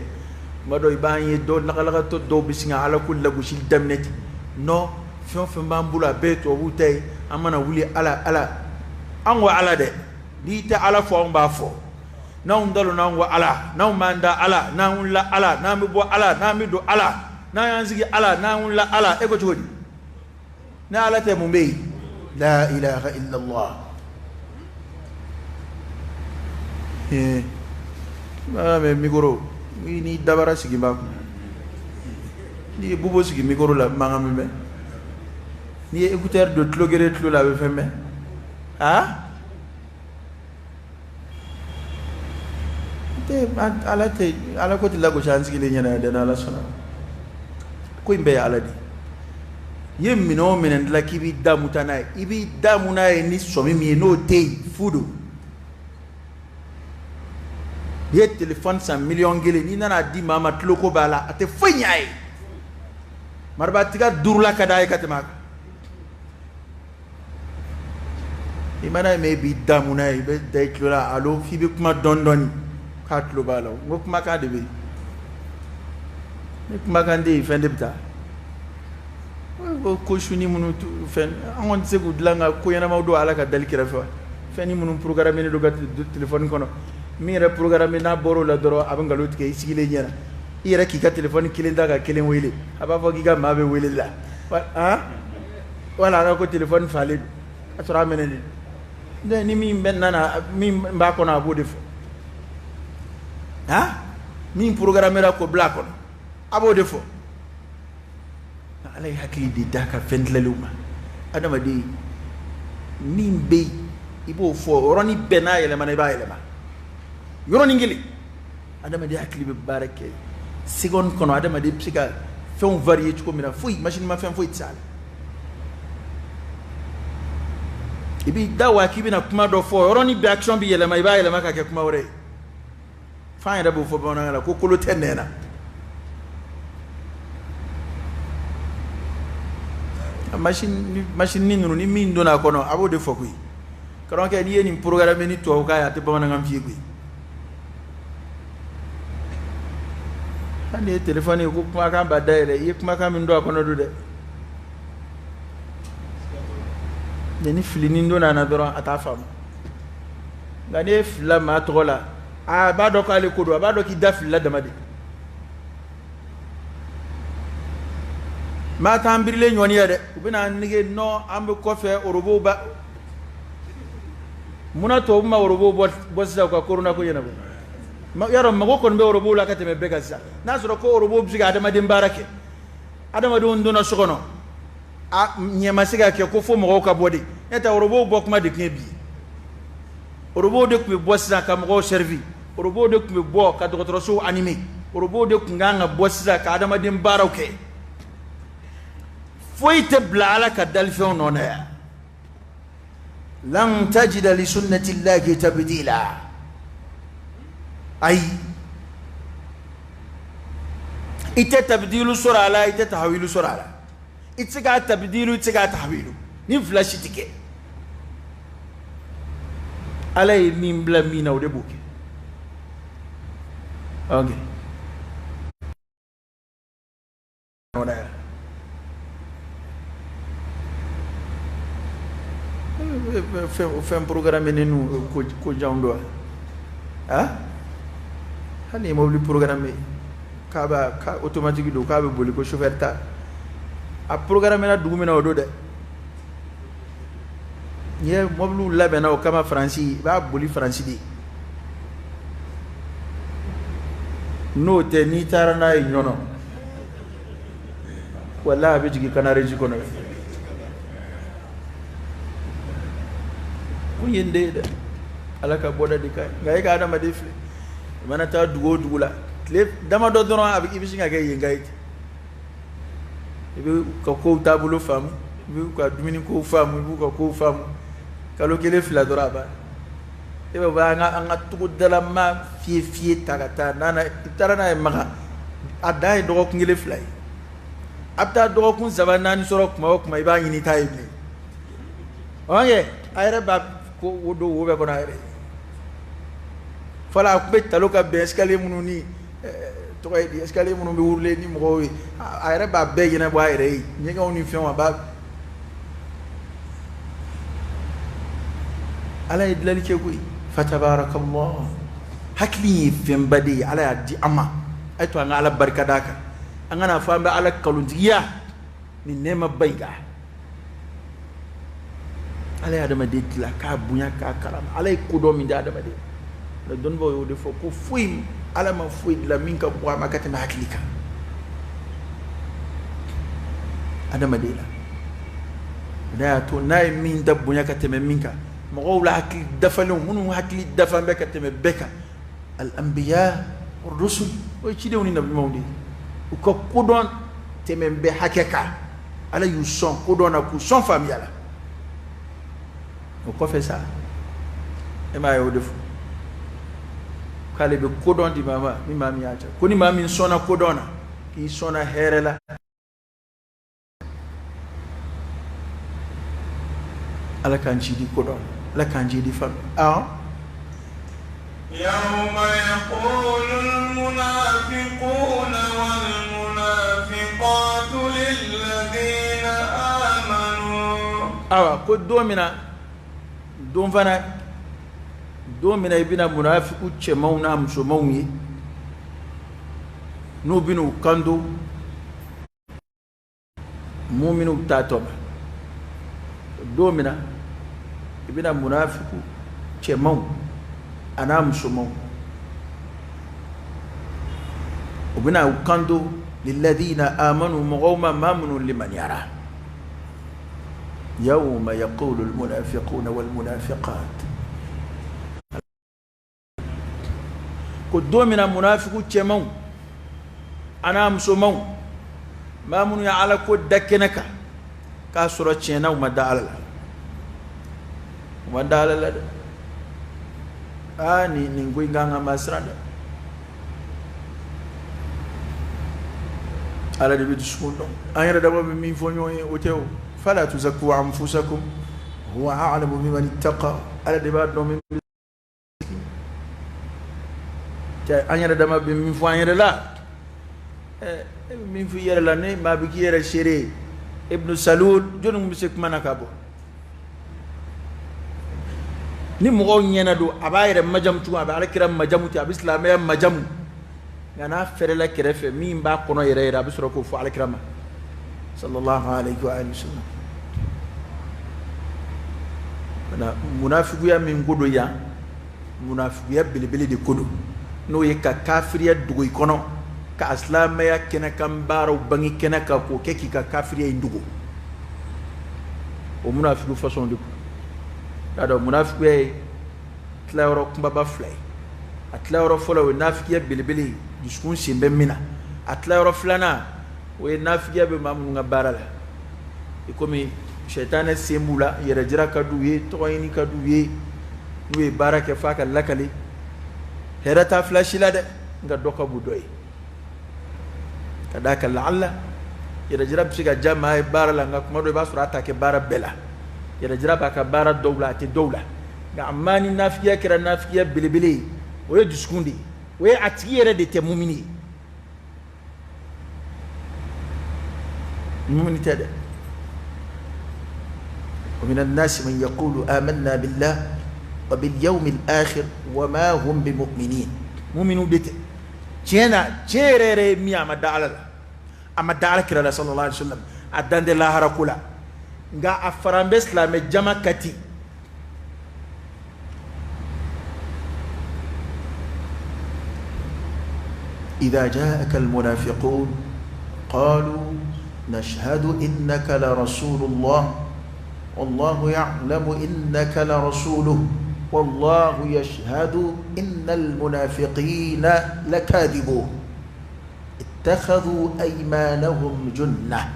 mado ibanye do nakala to do bisinga ala kul lagu shil damnet no fi on fait mbambula beto wutay amana wuli ala anwa ala de di ta ala fo mba fo na ndalo na ngwa ala na manda ala na unla ala na mi bo ala na mi do ala na yanzigi ala na unla ala e ko jodi na ala te mumbe la ilaha illa allah me migoro ni dabara sigi ba ni bubo sigi migoro la mangam me ni écouteur de tlogere tlo la be femme te ala ko tilla ko chance ki le nyana de na la sona ko imbe ala di ye mino minen la kibi damutana ibi damuna ni somi mi no te fudu ye téléphone 100 millions gele ni nana di mama tloko bala ate fanyai marba tiga durla kada katema imana me bi damuna be day klola alo fi bi kuma dondoni ka tlo bala ngo kuma ka de be ni kuma kan de fende bita ko shuni munu fen on se ko dlanga ko yana mawdo ala ka dal kira fa feni munu programme ni do gat téléphone kono mi re programme na boro la doro abangalo tike sigile nyana ira ki ka téléphone kilen daga kilen wele aba fo ki ga mabe wele la ha wala na ko téléphone fale asura menene de ni mi benana mi mba ko na bo defo ha mi programme ra ko black on abo defo alay hakili di daka fendlaluma adama di min be ibo fo roni bena yele man ba yele ma yoroni ngili adama di hakili be barake seconde kono adama di psika fon varié ci ko mina fuy machine ma fen fuy tsal ibi dawa kibina kuma do fo roni be action bi yele ma ba yele ma ka ke kuma wore fa ida bo fo bona la ko kolo tenena machine ni nunu ni min dona kono abo de fokui karon ke ni ni programme ni to ka ya te bana ngam fi gui ande téléphone ko kuma kan ba daire yi kuma kan min do kono do de ni fili ni dona na doro ata fam ngane fila ma to la a ba do ko ale ko do ba do ki daf la damade ma tambirle nyoni ya de ubina nige no ambe kofe orobo ba muna to ma orobo bossa ko corona ko yena ma yaro mago kon be orobo la kateme bega sa nasro ko orobo biga adama de barake adama do ndona sokono a nyema siga ke ko fo mo ka bodi eta orobo bok ma de kebi orobo de ku bossa ka mo servi orobo de ku bo ka dokotoro so animé orobo de ku nganga bossa ka adama de barake فويت بلالك الدلفون هنا لن تجد لسنة الله تبديلا أي إنت تبديل سرعة لا إنت تحويل سرعة إتسقى تبديل إتسقى تحويل نفلاش تكي على مين بلا مين أو دبوك أوكي fait un programme nous ko jando ha hani mo li programme ka ba ka automatique do ka be boli ko chauffeur ta a programme na dugumina o do de ye mo lu labena o kama franci ba boli franci di no te ni tarana e nyono wala be jigi kanare ji kono yende alaka boda dika ngai ka adama defle mana ta dugo la le dama do dono abi ibisinga ke yengai ibi ko tabulo fam ibi ko dumini ko fam ibi ko fam kalo kele fila doraba ibi ba nga tugo dala ma fie tagata nana tarana e maga adai do ko ngile flay abta do ko zabana ni soro kuma iba ngini taybe oye ayre ba ko wodo wobe ko na ere fala ko be taloka be escalier mununi to ay di escalier munu be wurle ni mo wi ayre ba be yena bo ayre ni nga woni fion ba ala idlali ke kuy fatabarakallah hakli fem badi ala di amma ay to nga ala barkadaka angana fambe ala kalundiya ni nema bayga ala adama de tila ka bunya ka karam ala ko do mi adama de la don bo yo de fo ko fuim ala ma fuid la minka bo ma katana haklika adama de la da to nay min da bunya kateme minka mo wala hakli dafalu munu hakli dafan be kateme beka al anbiya war rusul o ci de woni nabi mawdi ko don teme be hakeka ala y'u sɔn ko dɔ na k'u sɔn faamuya la o kɔfɛ sa e m'a ye o de fɔ k'ale bɛ kodɔn di maa ma ni maa min y'a cɛ ko ni maa min sɔnna kodɔn na k'i sɔnna hɛrɛ la ala k'an ci di kodɔn ala k'an ci di faamuya يوم يقول المنافقون والمنافقات للذين آمنوا ko don fana don min i bɛna munafiku cɛmanw n'a musomanw ye n'u bɛna u kanto mu'minu t'a tɔba don min i bɛna munafiku cɛmanw a n'a musomanw u bɛna u kanto lilladhina amanu mɔgɔw ma maa minnu limaniyara يوم يقول المنافقون والمنافقات كدو من المنافق تشمو انا مسومو ما من على كود دكنك كاسورة تشينا وما دال اني نيغوي غانا ماسراندا على دي بيتشكون ايرا دابا مين فونيو اوتيو فلا تزكوا أنفسكم هو أعلم بمن اتقى على دبار من أنا دما بمن فوانير لا من في ير لاني ما بكي ير شيري ابن سلول جنوم مسك منكابو ni mɔgɔw ɲɛna don a b'a yɛrɛ majamu tugun a bɛ alakira majamu ten a bɛ silamɛya majamu nka n'a fɛrɛla kɛrɛfɛ min b'a kɔnɔ yɛrɛ yɛrɛ a bɛ sɔrɔ k'o fɔ alakira ma sallallahu alayhi wa sallam na munafikuya min ko do yan munafikuya belebele de ko do n'o ye ka kafiriya dogo i kɔnɔ ka silamɛya kɛnɛ kan baaraw bange kɛnɛ kan k'o kɛ k'i ka kafiriya in dogo o munafiku façon de ko y'a dɔn munafikuya ye tilayɔrɔ kunbaba fila ye a tilayɔrɔ fɔlɔ o ye nafikiya belebele ye dusukun sen bɛ min na a tilayɔrɔ filanan o ye nafigiya bɛ maa minnu ka baara la i komi sɛtanɛ sen b'u la yɛrɛ jira ka d'u ye tɔgɔ ɲini ka d'u ye n'u ye baara kɛ f'a ka lakale hɛrɛ t'a fila si la dɛ nka dɔ ka bon dɔ ye ka d'a kan la'alla yɛrɛ jira bɛ se ka diya maa ye baara la nka kuma dɔ i b'a sɔrɔ a t'a kɛ baara bɛɛ la yɛrɛ jira b'a ka baara dɔw la a tɛ dɔw la nka amaa ni nafigiya kɛra nafigiya belebele ye o ye dusukun de ye o ye a tigi yɛrɛ de tɛ mumini ye مؤمن تدع ومن الناس من يقول آمنا بالله وباليوم الآخر وما هم بمؤمنين مؤمنون ديت تينا تيري مي أما دعلا كرا صلى الله عليه وسلم أدان دي الله ركولا nga afaran besla me jama kati إذا جاءك المنافقون قالوا نشهد إنك لرسول الله والله يعلم إنك لرسوله والله يشهد إن المنافقين لكاذبون اتخذوا أيمانهم جنة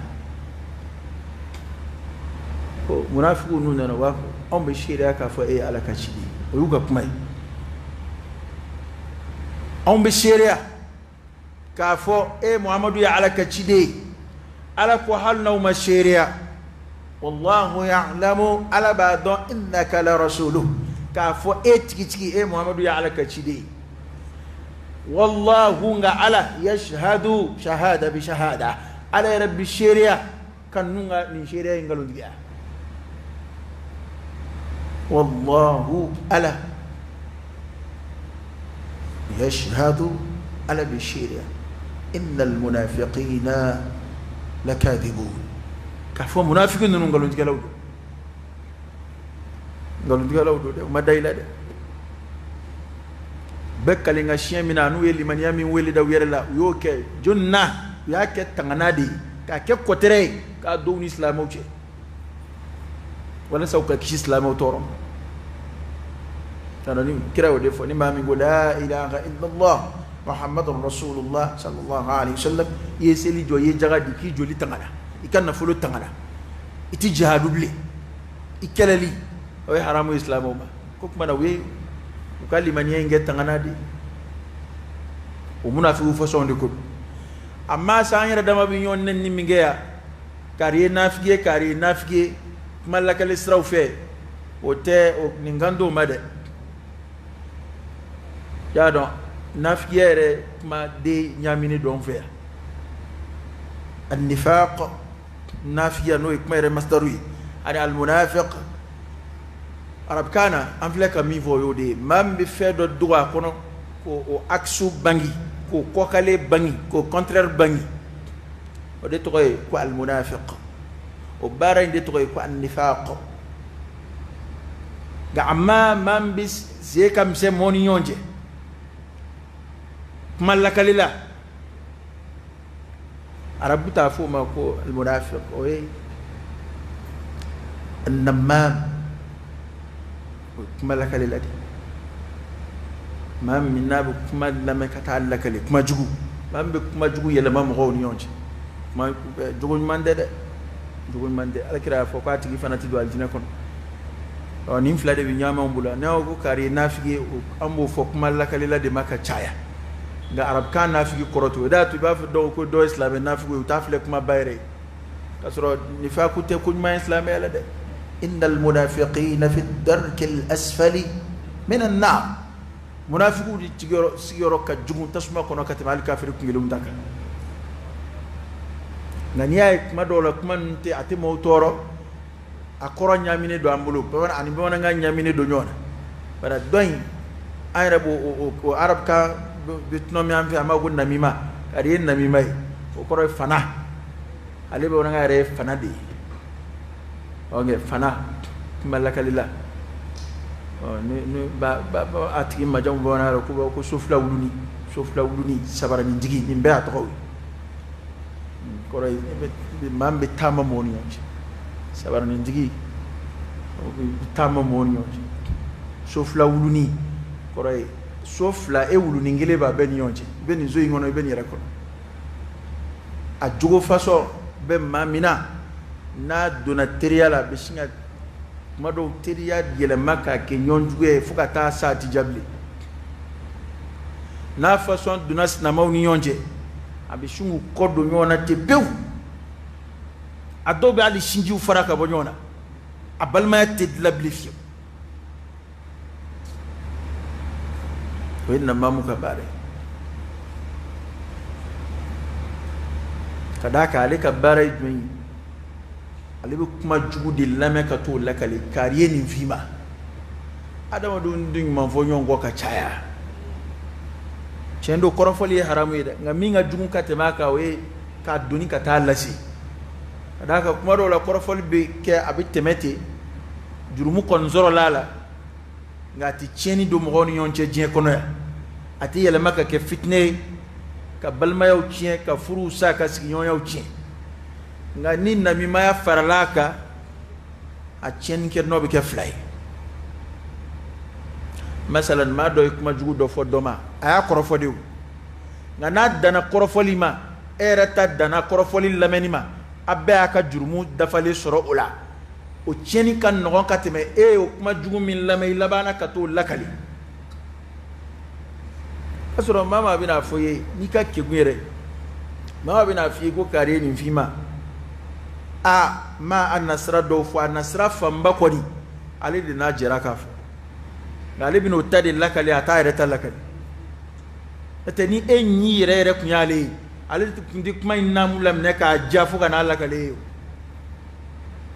منافقون نواف أم بشيرك فأي على كشدي ويوقف معي أم بشيرك كافو إيه محمد يا على كشدي على كوهالنا ومشيريا والله يعلم على بعض إنك لرسوله كافو إتكي محمد يا على كشدي والله على يشهد شهادة بشهادة على رب الشريعة كان نونا من شريعة ينقلون ديا والله على يشهد على بالشريعة إن المنافقين لكاذبون كفوا منافقين نقولون تقولوا ده ما دايلا ده بكالين أشياء من أنو يلي من يامين ويلي ده ويرلا يوكي جنة ياك تغنادي كاك كوتري كادون إسلام وجه ولا سوك كيس إسلام وتورم ترى كرا ودفع نما من لا إله إلا الله محمد رسول الله صلى الله عليه وسلم يسلي جو يجعل دكي جولي تغنا ikan nafolo tangana iti jihadubli ikeleli o haramu islamo ma ko kuma na we ukali maniye nge tangana di o munafiqu façon de ko amma sa yara dama bi yon nen ni mingeya kari nafige malaka lisraw fe o te o ningando made ya don nafige ma de nyamini don fe النفاق نافيا نو يكمل مصدري أنا المنافق arab kana amfle ka mi voyo de mam bi fedo droit kono ko o aksu bangi ko kokale bangi ko contraire bangi o de toy ko al munafiq o bara de toy ko an nifaq ga amma mam bi se kam se moni yonje malakalila arab ta fu ma ko al munafiq o النمام كما لك للادي ما من ناب كما لما كتعلق لك كما جوجو ما كما جوجو يلا ما مغون يونج ما جوجو ماندي جوجو ماندي على كرا فوقاتي فناتي دو الجنه كون نيم فلا دي نياما مبولا ناو كاري نافغي امبو فوق ما لك للادي ما كايا nga arab kan nafigi koroto da tu ba do ko do islam nafigi utafle kuma bayre kasro nifaku te kuñ ma islam yalla de إن المنافقين في الدرك الأسفل من النار منافقون سيرو كجمون تسمع كنا كتب على الكافر كنجلوم داك نانيا ما دولا كمان تي أتي موتورو أكورا نياميني دو أمبلو بمن أني بمن عن نياميني دو نيونا بنا دوين أي ربو عرب كا بتنوم يام في أما قلنا نميمة كارين نميمة وكورا فنا عليه بمن عن ريف فنا دي oge fana malaka lillah ni ba atiki majam bona ko sofla wuluni sabara ni digi ni be atoko ko ray be mambe tama moni yonji sabara ni digi tama moni yonji sofla wuluni ko ray sofla e wuluni ngele ba ben yonji ben zo ngono ben yara ko a jogo faso be mamina na dona teriya la bishinga mado teriya yele maka ke nyonjuge fuka ta saati jabli na façon dona sinama ni yonje abishungu kodo nyona te bew adobe ali shinju faraka bo nyona abalma te dlablifi wenna mamu kabare kadaka ale kabare jumi ale be kuma jugu de lame ka to lakale kariye ni fima adama dun ding man fo nyongo ka chaya chendo korofoli haramu ida ngami nga jugu ka temaka we ka duni ka talasi adaka kuma do la korofoli be ke abitemete jurumu kon zoro lala ngati cheni do mo ni yonche je kono ya ati yele maka ke fitne ka balma yaw chien ka furu sa ka signyon yaw chien nga ni nami maya faralaka a chen ke no be ke fly masalan ma do kuma jugu do fo doma aya korofodi nga na dana korofoli ma era ta dana korofoli lameni ma abbe aka jurmu dafale soro ola o cheni kan no kateme o kuma jugu min lamay labana ka to lakali asoro mama bina foye ni ka kegwere mama bina fi ko kare ni fima ma annasra do fo annasra famba kodi ali dina jira kafa gali bino tadi lakali ata reta lakali eteni enyi rere kunyale ali ndi kuma inamu lamne ka jafu kana lakali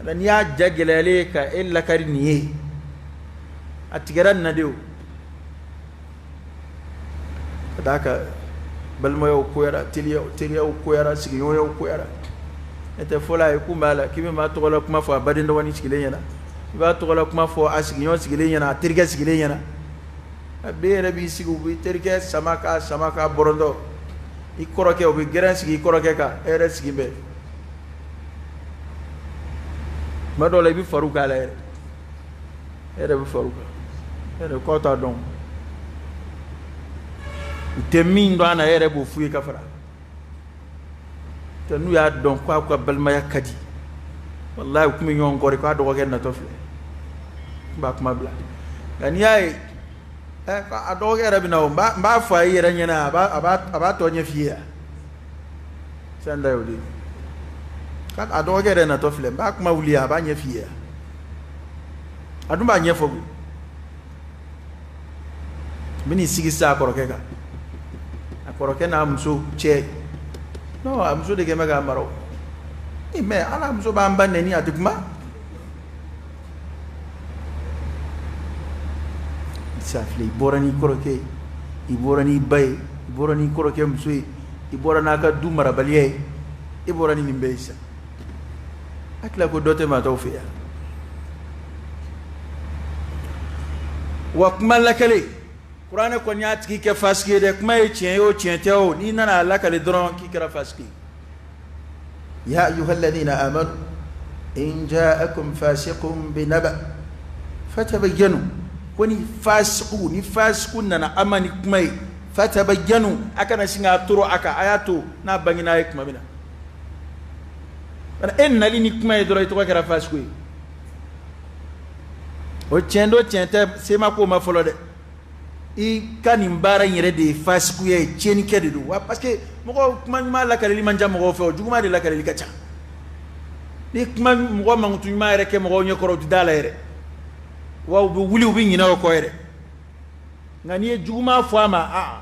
dan ya jagelale ka illa karniye atigaran nadeu daka balmo yo koyara tiliya koyara sigiyo yo koyara ete fola e kumala kibe ma to la kuma fo abadin do wani sigile yana ba to la kuma fo asigiyo sigile yana tirga sigile yana be rabi sigu bi tirga samaka borondo ikoroke obi geran sigi ikoroke ka ere sigibe ma do la bi faruka la ere bi faruka ere kota don temin do ana ere bo fuye kafara تنو يا دون كوا بالما يكدي والله كم يوم كوري كوا دوغا كنا توفل باك ما بلا يعني ياي أدوغا ربنا ما فاي رنينا أبا توني فيها سندا يودي كان أدوغا رنا توفل باك ما وليا باني فيها أدو باني فوق مني سيجسا كوروكا كوروكا نامسو تشي no amso de kema ga maro me ala amso ba mbane ni atukuma safle borani koroke iborani bay iborani koroke msui iborana ka du marabaliye iborani nimbeisa akla ko dote ma tawfiya wa kuma lakale Qur'an ko nyaat ki ke faski de kuma e chien yo chien teo ni nana lakale dron ki kara faski يا أيها الذين آمنوا إن جاءكم فاسق بنبأ فتبينوا وني فاسقون نانا أماني كمي فتبينوا أكنا سنغا ترو أكا آياتو نابنغنا يكما بنا إن لي كمي درو يتوى كرا فاسقوي وچندو چنتا سيما كو ما فلو de I kanimbara yere de fasikuye cheni kede do wa parce que moko kuma la kale li manja moko fe juguma de la kale li kacha ni kuma moko mangutu ma yere ke moko nyokoro du dala yere wa bu wuli ubi nyina ko yere ngani juguma fama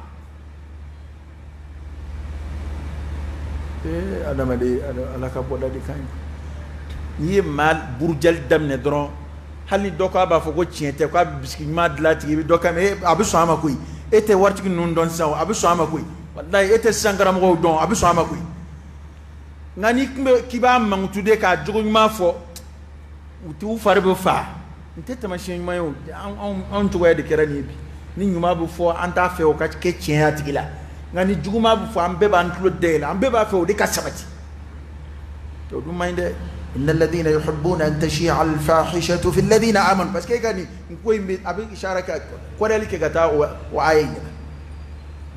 adama de ala ka boda de kan ni mal burjal damne dron hali doka ba fo ko tiente ko biski ma dlati bi doka me abu so ama koy ete warti non don saw abu so ama koy wallahi ete sangara mo don abu so ama koy ngani kiba mangutude ka jogo ma fo utu farbe fa ntete machin mayo on to de kerani bi ni nyuma bu fo anta fe o ka ke tien atigila ngani juguma bu fo ambe ba ntlo de la ambe ba fe o de ka sabati to du minde إن الذين يحبون أن تشيع الفاحشة في الذين آمنوا بس كي كاني نقول أبي إشارة كورالك كتاع وعين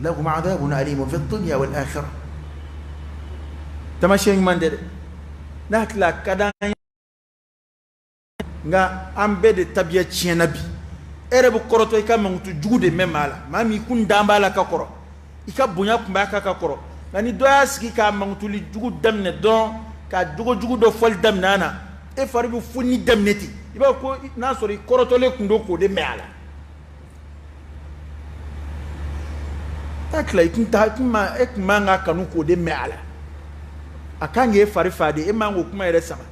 لهم عذاب أليم في الدنيا والآخرة تماشي من ده نحكي كذا nga ambe de tabia chienabi ere bu koroto ika mangutu jugude memala mami kundamba la kakoro ika bunya kumba kakoro ngani doyaski ka mangutu li jugu damne don ka jugo do fol dam nana e farbi funni damneti iba ko na sori korotole kundo ko de meala takla ikinta kuma ek manga kanu ko de meala akange fari fade e mango kuma ere sama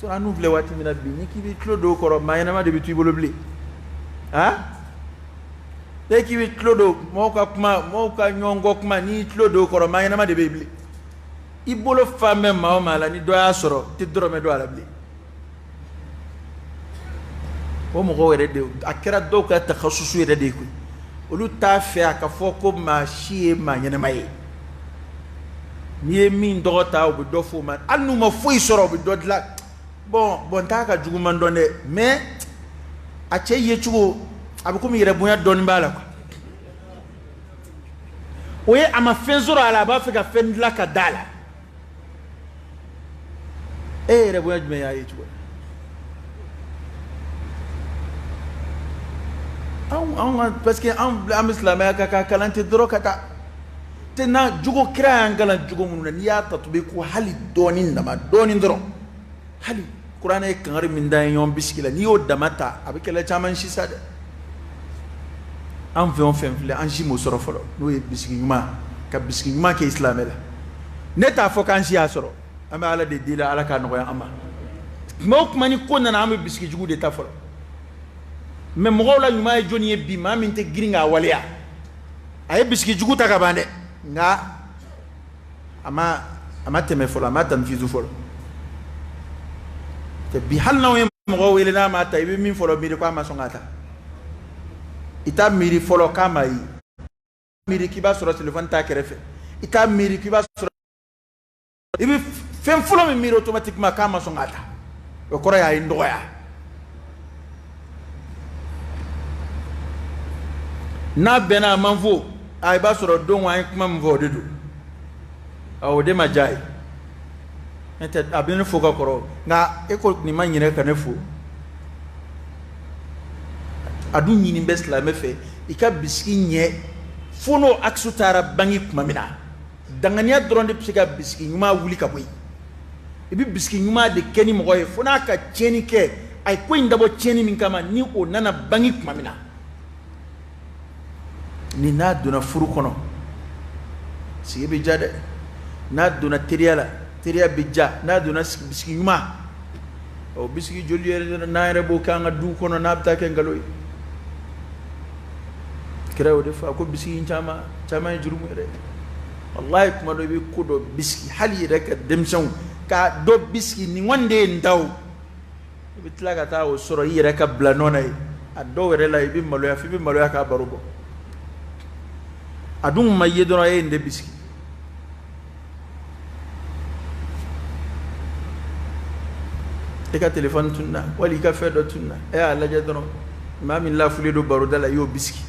so anu vle wati mina bi ni ki bi clodo koro mayana ma de bi tibolo bli ha de ki bi clodo mo ka nyongo kuma ni clodo koro mayana ma de bi bli ibolo femme ma mala ni do asoro ti drome do alabli o mo go were de akira do ka takhassusu yede de ko olu ta fe aka foko ma shie ma nyene mai ni min do ta o do fo man anu ma foi soro bi do la bon ta ka jugu man donne mais a che ye chugo abuko mi yere bunya don bala ko oye ama fenzoro ala ba fe ka fendla ka dala rebo ya jume ya yetu parce que am islam ya ka kalante drokata tena jugo kira angala jugo mununa ni ya tatube ko hali donin dama donin dro hali qur'ana e kan min da yon biskila ni o damata abikela chaman shi sada am ve on fenfle an shi mo soro folo no e biskima ka biskima ke islamela neta fo kan shi asoro ame ala de dila ala ka no ya ama mok mani ko na am biski jugu de tafol me mo la nyuma e joni e bi ma min te giringa walia ay biski jugu ta ka bande nga ama teme folo ama tam fizu folo te bi hal na mo wele na ma ta ibe min folo mi de ko ama songata ita miri folo kama yi miri ki ba soro telefone ta kerefe ita miri ki ba soro ibi fem fulo mi miri automatiquement kama songata o kora ya ndoya na bena manvo ay ba soro don wa kuma mvo dedo o de ma jai ente abin fo ka koro nga e ko ni ma nyire ka ne fo adu nyini besla me fe ika biski nye fono aksu tara bangi kuma mina dangania dronde psika biski nyuma wuli ka boy ibi biski nyuma de keni mo goye fona ka cheni ke ay ko indabo cheni min kama ni o nana bangi kuma mina ni na duna furu kono si bi jade na duna teriya bija na duna biski nyuma o biski joliere na rebo kanga du kono na bta ke ngaloy kirawo defa ko biski chama jurumu re wallahi kuma do bi ko do biski hali rek demson ka do biski ni wonde ndaw bi tlaga ta o soro yi rek bla nonay ado re la bi malo ya fi bi malo ya ka barugo adum mayedo e nde biski e ka telephone tunna wali ka fedo tunna e ala jadro ma min la fuli do baruda la yo biski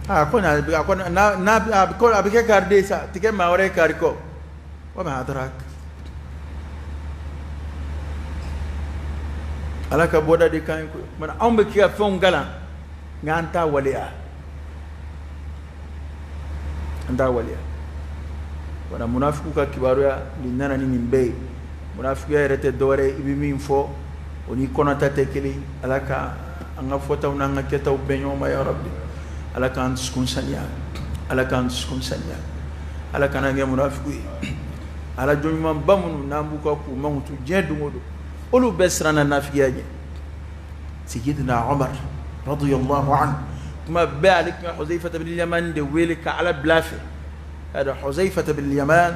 akona na ko abike karde sa tike mawre kariko wa ma adrak alaka boda de kan ko man ambe kiya fon gala nganta waliya anda waliya wana munafiku ka kibaru ya linana ni mimbe munafiku ya rete dore ibi min fo oni konata tekeli alaka anga fota unanga keta ubenyo ma ya rabbi alaka anskun sanya alaka nange munafiku ala jonuma bamunu nambuka ku mangutu jedu ngodo olu besrana nafiyaje sayyidina umar radiyallahu anhu kuma balik حذيفة بن اليمان de welika ala blafi هذا حذيفة بن اليمان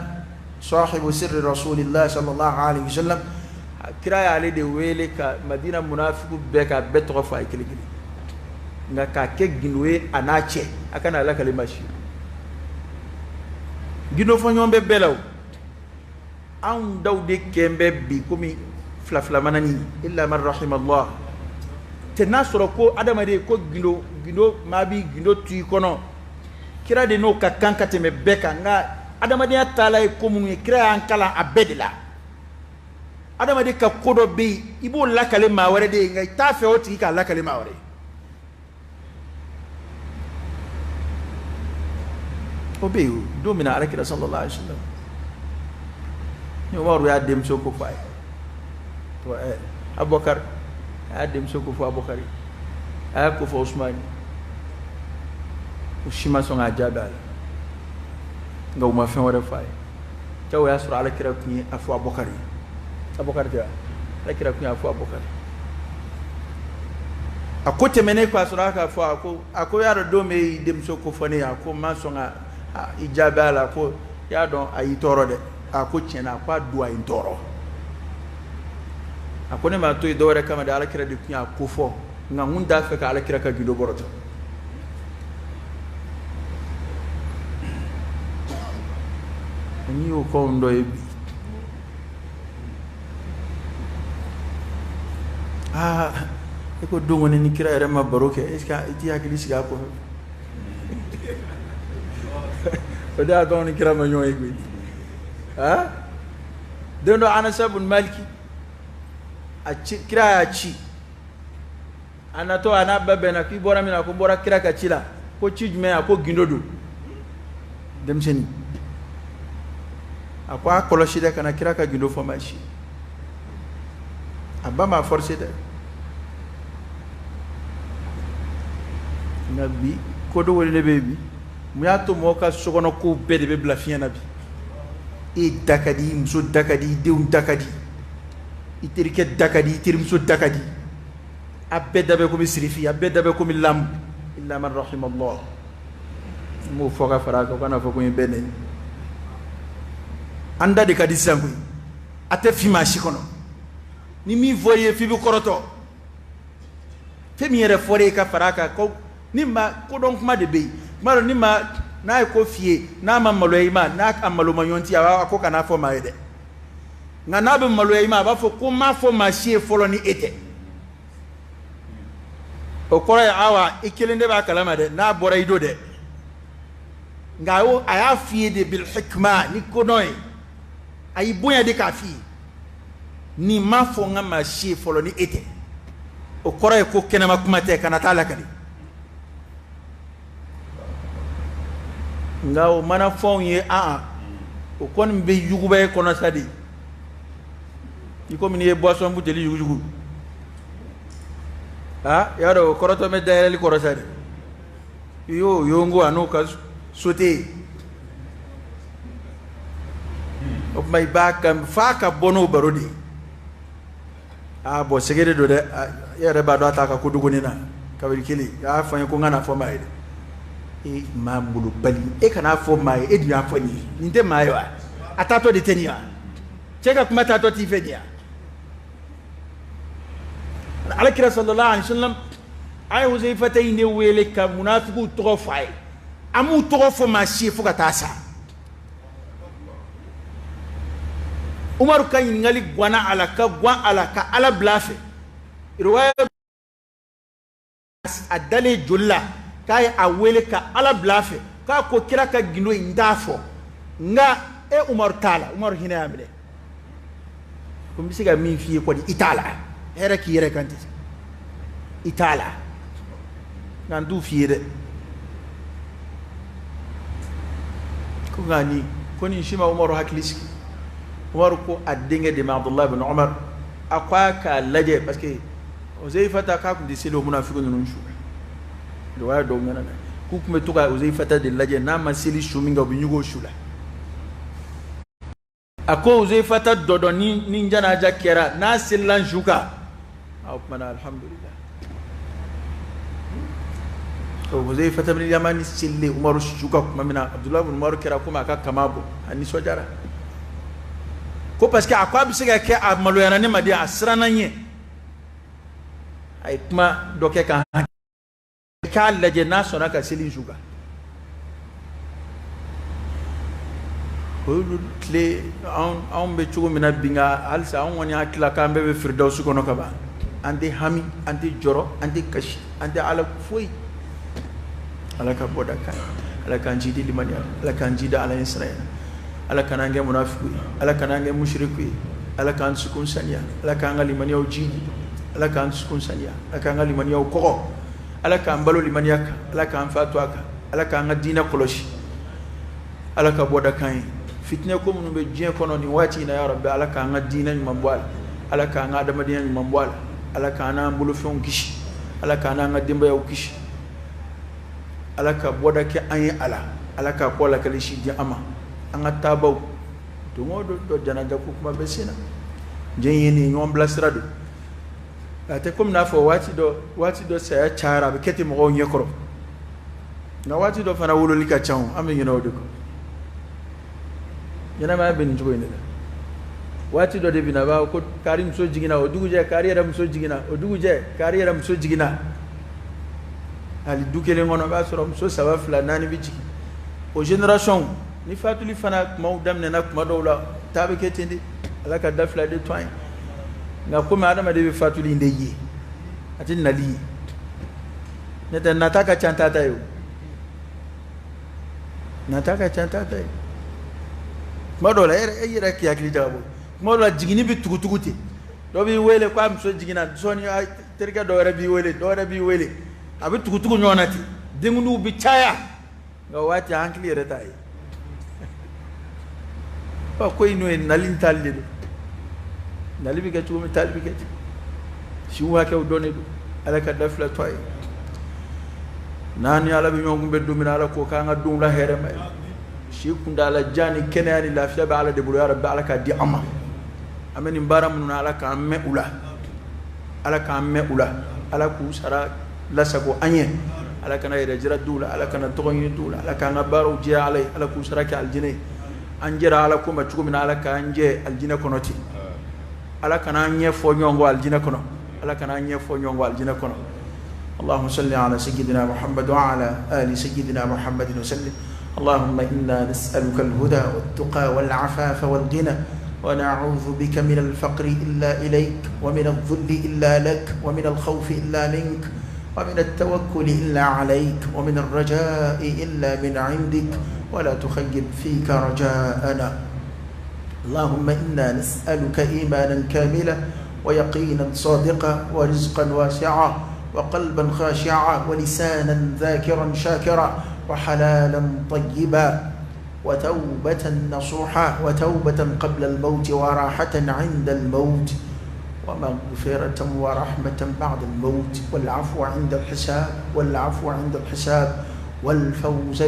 صاحب سر رسول الله صلى الله عليه وسلم كراي عليه de welika madina munafiku beka betro fa ikili nga ka ke ginwe anache akana la kalimashi gino fo nyombe belaw an dawde kembe bi komi flafla manani illa man rahimallah tenasoro ko adama de ko gindo mabi gindo tu kono kira de no ka kankate me beka nga adama de atala e ko mun kira an kala abedla adama de ka kodo be ibo lakale mawre de nga tafe oti ka lakale mawre obe do mina alakira sallallahu alaihi wasallam ni waru ya dem soko fay to abubakar ya dem soko fo abubakar ya ko fo usman ushima songa jabal nga uma fen wara fay taw ya sura alakira kuni afu abubakar ta alakira kuni afu abubakar akote mene kwa sura ka fo ako ya do me dem soko fo ne ako ma songa ijabala ko ya don ayi toro de ako chena kwa dua intoro akone ma to idore kama da alakira de kunya kufo nga ngunda fe ka alakira ka gido boroto ni o ko ndo ebi eko dongo ni kira ere ma baroke eska iti akili siga ko oda don kira ma nyoy gwi dendo Anas ibn Maliki achi kira achi anato anababe na kibora mina ko bora kira ka chila ko chijme ko gindodo dem seni akwa koloshide kana kira ka gindo fo machi abama forcé de nabi ko do wole bebi muyato moka sogono ko bede be blafia nabi e dakadi muso dakadi deun dakadi iterike dakadi tirimso dakadi abeda be ko misrifi abeda be ko milam illa man rahimallah mo foga faraga kana fo ko bene anda de kadi sangu ate fima shikono ni mi voye fi bi koroto femi yere fore ka faraka ko nimma ko donc ma de be maro nimma na ko fie na mamalo ima na amalo manyonti awa ko kana fo maede nga na be malo ima ba fo ko ma fo ma shie folo ni ete o kora awa ikelende ba kalama de na bora ido de ngao aya fi de bil hikma ni konoy ay bonya de ka fi ni ma fo nga ma shi folo ni ete o koroy ko kenema kuma te kana tala kadi ngao mana fo ye a o kon be yugube kono sadi iko mini e boisson bu teli yugu ha yaro koroto me dayeli korosadi yo yongo anuka sote o may bakam faka bono barodi a bo segede do de yare ba do ataka ko duguni na kawri kili ya fanya ko ngana fo may e mambulu bali e kana fo may e dia fo ni nde may wa atato de tenia cheka kuma tato tifenia alakira sallallahu alaihi wasallam ay Huzaifatayn wele ka munafiqu tofai amu tofo ma shi fuka tasa Umar kan ngali gwana alaka gwa alaka ala blafe riwaya adale julla kay awele ka ala blafe ka ko kira ka gindo indafo nga e Umar tala Umar hina amle ko misiga mi fi ko di itala era ki yere kanti itala ngandu fiire ko gani koni shima Umar hakliski Umar ko addinge de Abdullah ibn Umar akwa ka laje parce que Huzaifata ka ku disilo munafiqun nun shu do wa do ngana ku kuma to ka Huzaifata de laje na masili shuminga binyugo shula ako Huzaifata dodo ni njana jakera na silan shuka au mana alhamdulillah to Huzaifata bin Yamani sille Umar shuka kuma mina Abdullah ibn Umar kera kuma aka kamabo ani sojara ko parce que akwa bisega ke amalo yana ne madi asrana nye ay kuma doke ka laje na sona ka silin shuga ko le on be chugo mina binga alsa on woni akila ka be firdaus ko no ka ba ande hami ande joro ande kashi ande ala foi ala ka boda kan ala kan jidi limani ala kan jida ala israel ala kanange munafiqu ala kanange mushriku ala kan sukun sanya ala kan limani o jidi ala kan sukun sanya ala kan limani o koko ala kan balo limani aka ala kan fatwaka ala kan dina koloshi ala ka boda kan fitne ko mun be jien kono ni wati na ya rabbi ala kan dina ni mambwal ala kan adama dina ni mambwal ala kan ambulu fon kishi ala kan dimba ya kishi ala ka boda ke ayi ala ka kola kalishi di ama anga tabaw to ngodo do janaja ko kuma besina jenyeni nyom blasrado ate comme na fo wati do sa chara be keti mo nyekoro na wati do fana wolo lika chaw am ngino do ko yana ma ben jogo ina wati do de bina ba ko karim so jigina o duguje kariyara so jigina o duguje kariyara so jigina ali dukele ngono ba so so sawa fla nani bi jigi o generation ni fatuli fana maudam ne na kuma dawla tabe ketende alaka dafla de toin nga kuma adama de fatuli ndeye atin nali neta nataka chantata yo nataka chantata yo madola era ki akili jabo madola jigini bi tugutuguti do bi wele kwa mso jigina soni terika do ra bi wele abi tugutugu nyonati dingunu bi chaya nga wati hankli retai ba koy no en nalin talde nalibi ke tumi talbi ke shi wa ke done do ala ka dafla toy nani ala bi nyongum be dumina ala ko ka nga dum la here may shi kunda ala jani kenani la fiya ba ala de bulu ya rabbi ala ka di ama ameni baram nun ala ka me ula ala ku sara la sako anye ala kana ira jira dula ala kana togonyi dula ala kana baro je ala ku sara ka aljine anjira ala kuma chugumina ala ka anje aljina konoti ala kana nye fo nyongo aljina kono ala kana nye fo nyongo aljina kono اللهم صل على سيدنا محمد وعلى آل سيدنا محمد وسلم اللهم إنا نسألك الهدى والتقى والعفاف والغنى ونعوذ بك من الفقر إلا إليك ومن الذل إلا لك ومن الخوف إلا منك ومن التوكل إلا عليك ومن الرجاء إلا من عندك ولا تخيب فيك رجاءنا. اللهم إنا نسألك إيمانا كاملا ويقينا صادقا ورزقا واسعا وقلبا خاشعا ولسانا ذاكرا شاكرا وحلالا طيبا وتوبة نصوحا وتوبة قبل الموت وراحة عند الموت ومغفرة ورحمة بعد الموت والعفو عند الحساب والفوز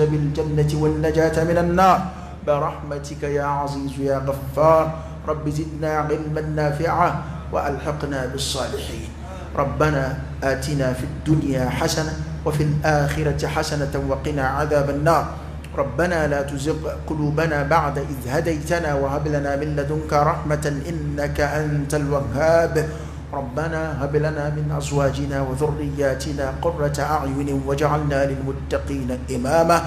بالجنة والنجاة من النار برحمتك يا عزيز يا غفار. رب زدنا علما نافعا وألحقنا بالصالحين. ربنا آتنا في الدنيا حسنة وفي الآخرة حسنة وقنا عذاب النار. ربنا لا تزغ قلوبنا بعد إذ هديتنا وهب لنا من لدنك رحمة إنك أنت الوهاب. ربنا هب لنا من أزواجنا وذرياتنا قرة أعين واجعلنا للمتقين إماما.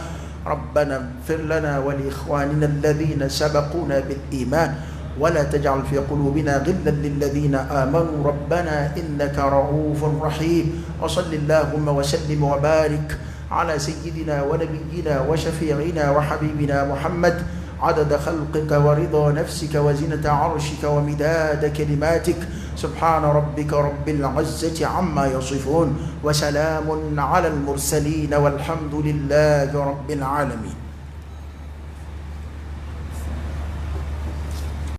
ربنا اغفر لنا ولإخواننا الذين سبقونا بالإيمان ولا تجعل في قلوبنا غلا للذين آمنوا ربنا إنك رؤوف رحيم. وصل اللهم وسلم وبارك على سيدنا ونبينا وشفيعنا وحبيبنا محمد عدد خلقك ورضا نفسك وزنة عرشك ومداد كلماتك. سبحان ربك رب العزة عما يصفون وسلام على المرسلين والحمد لله رب العالمين.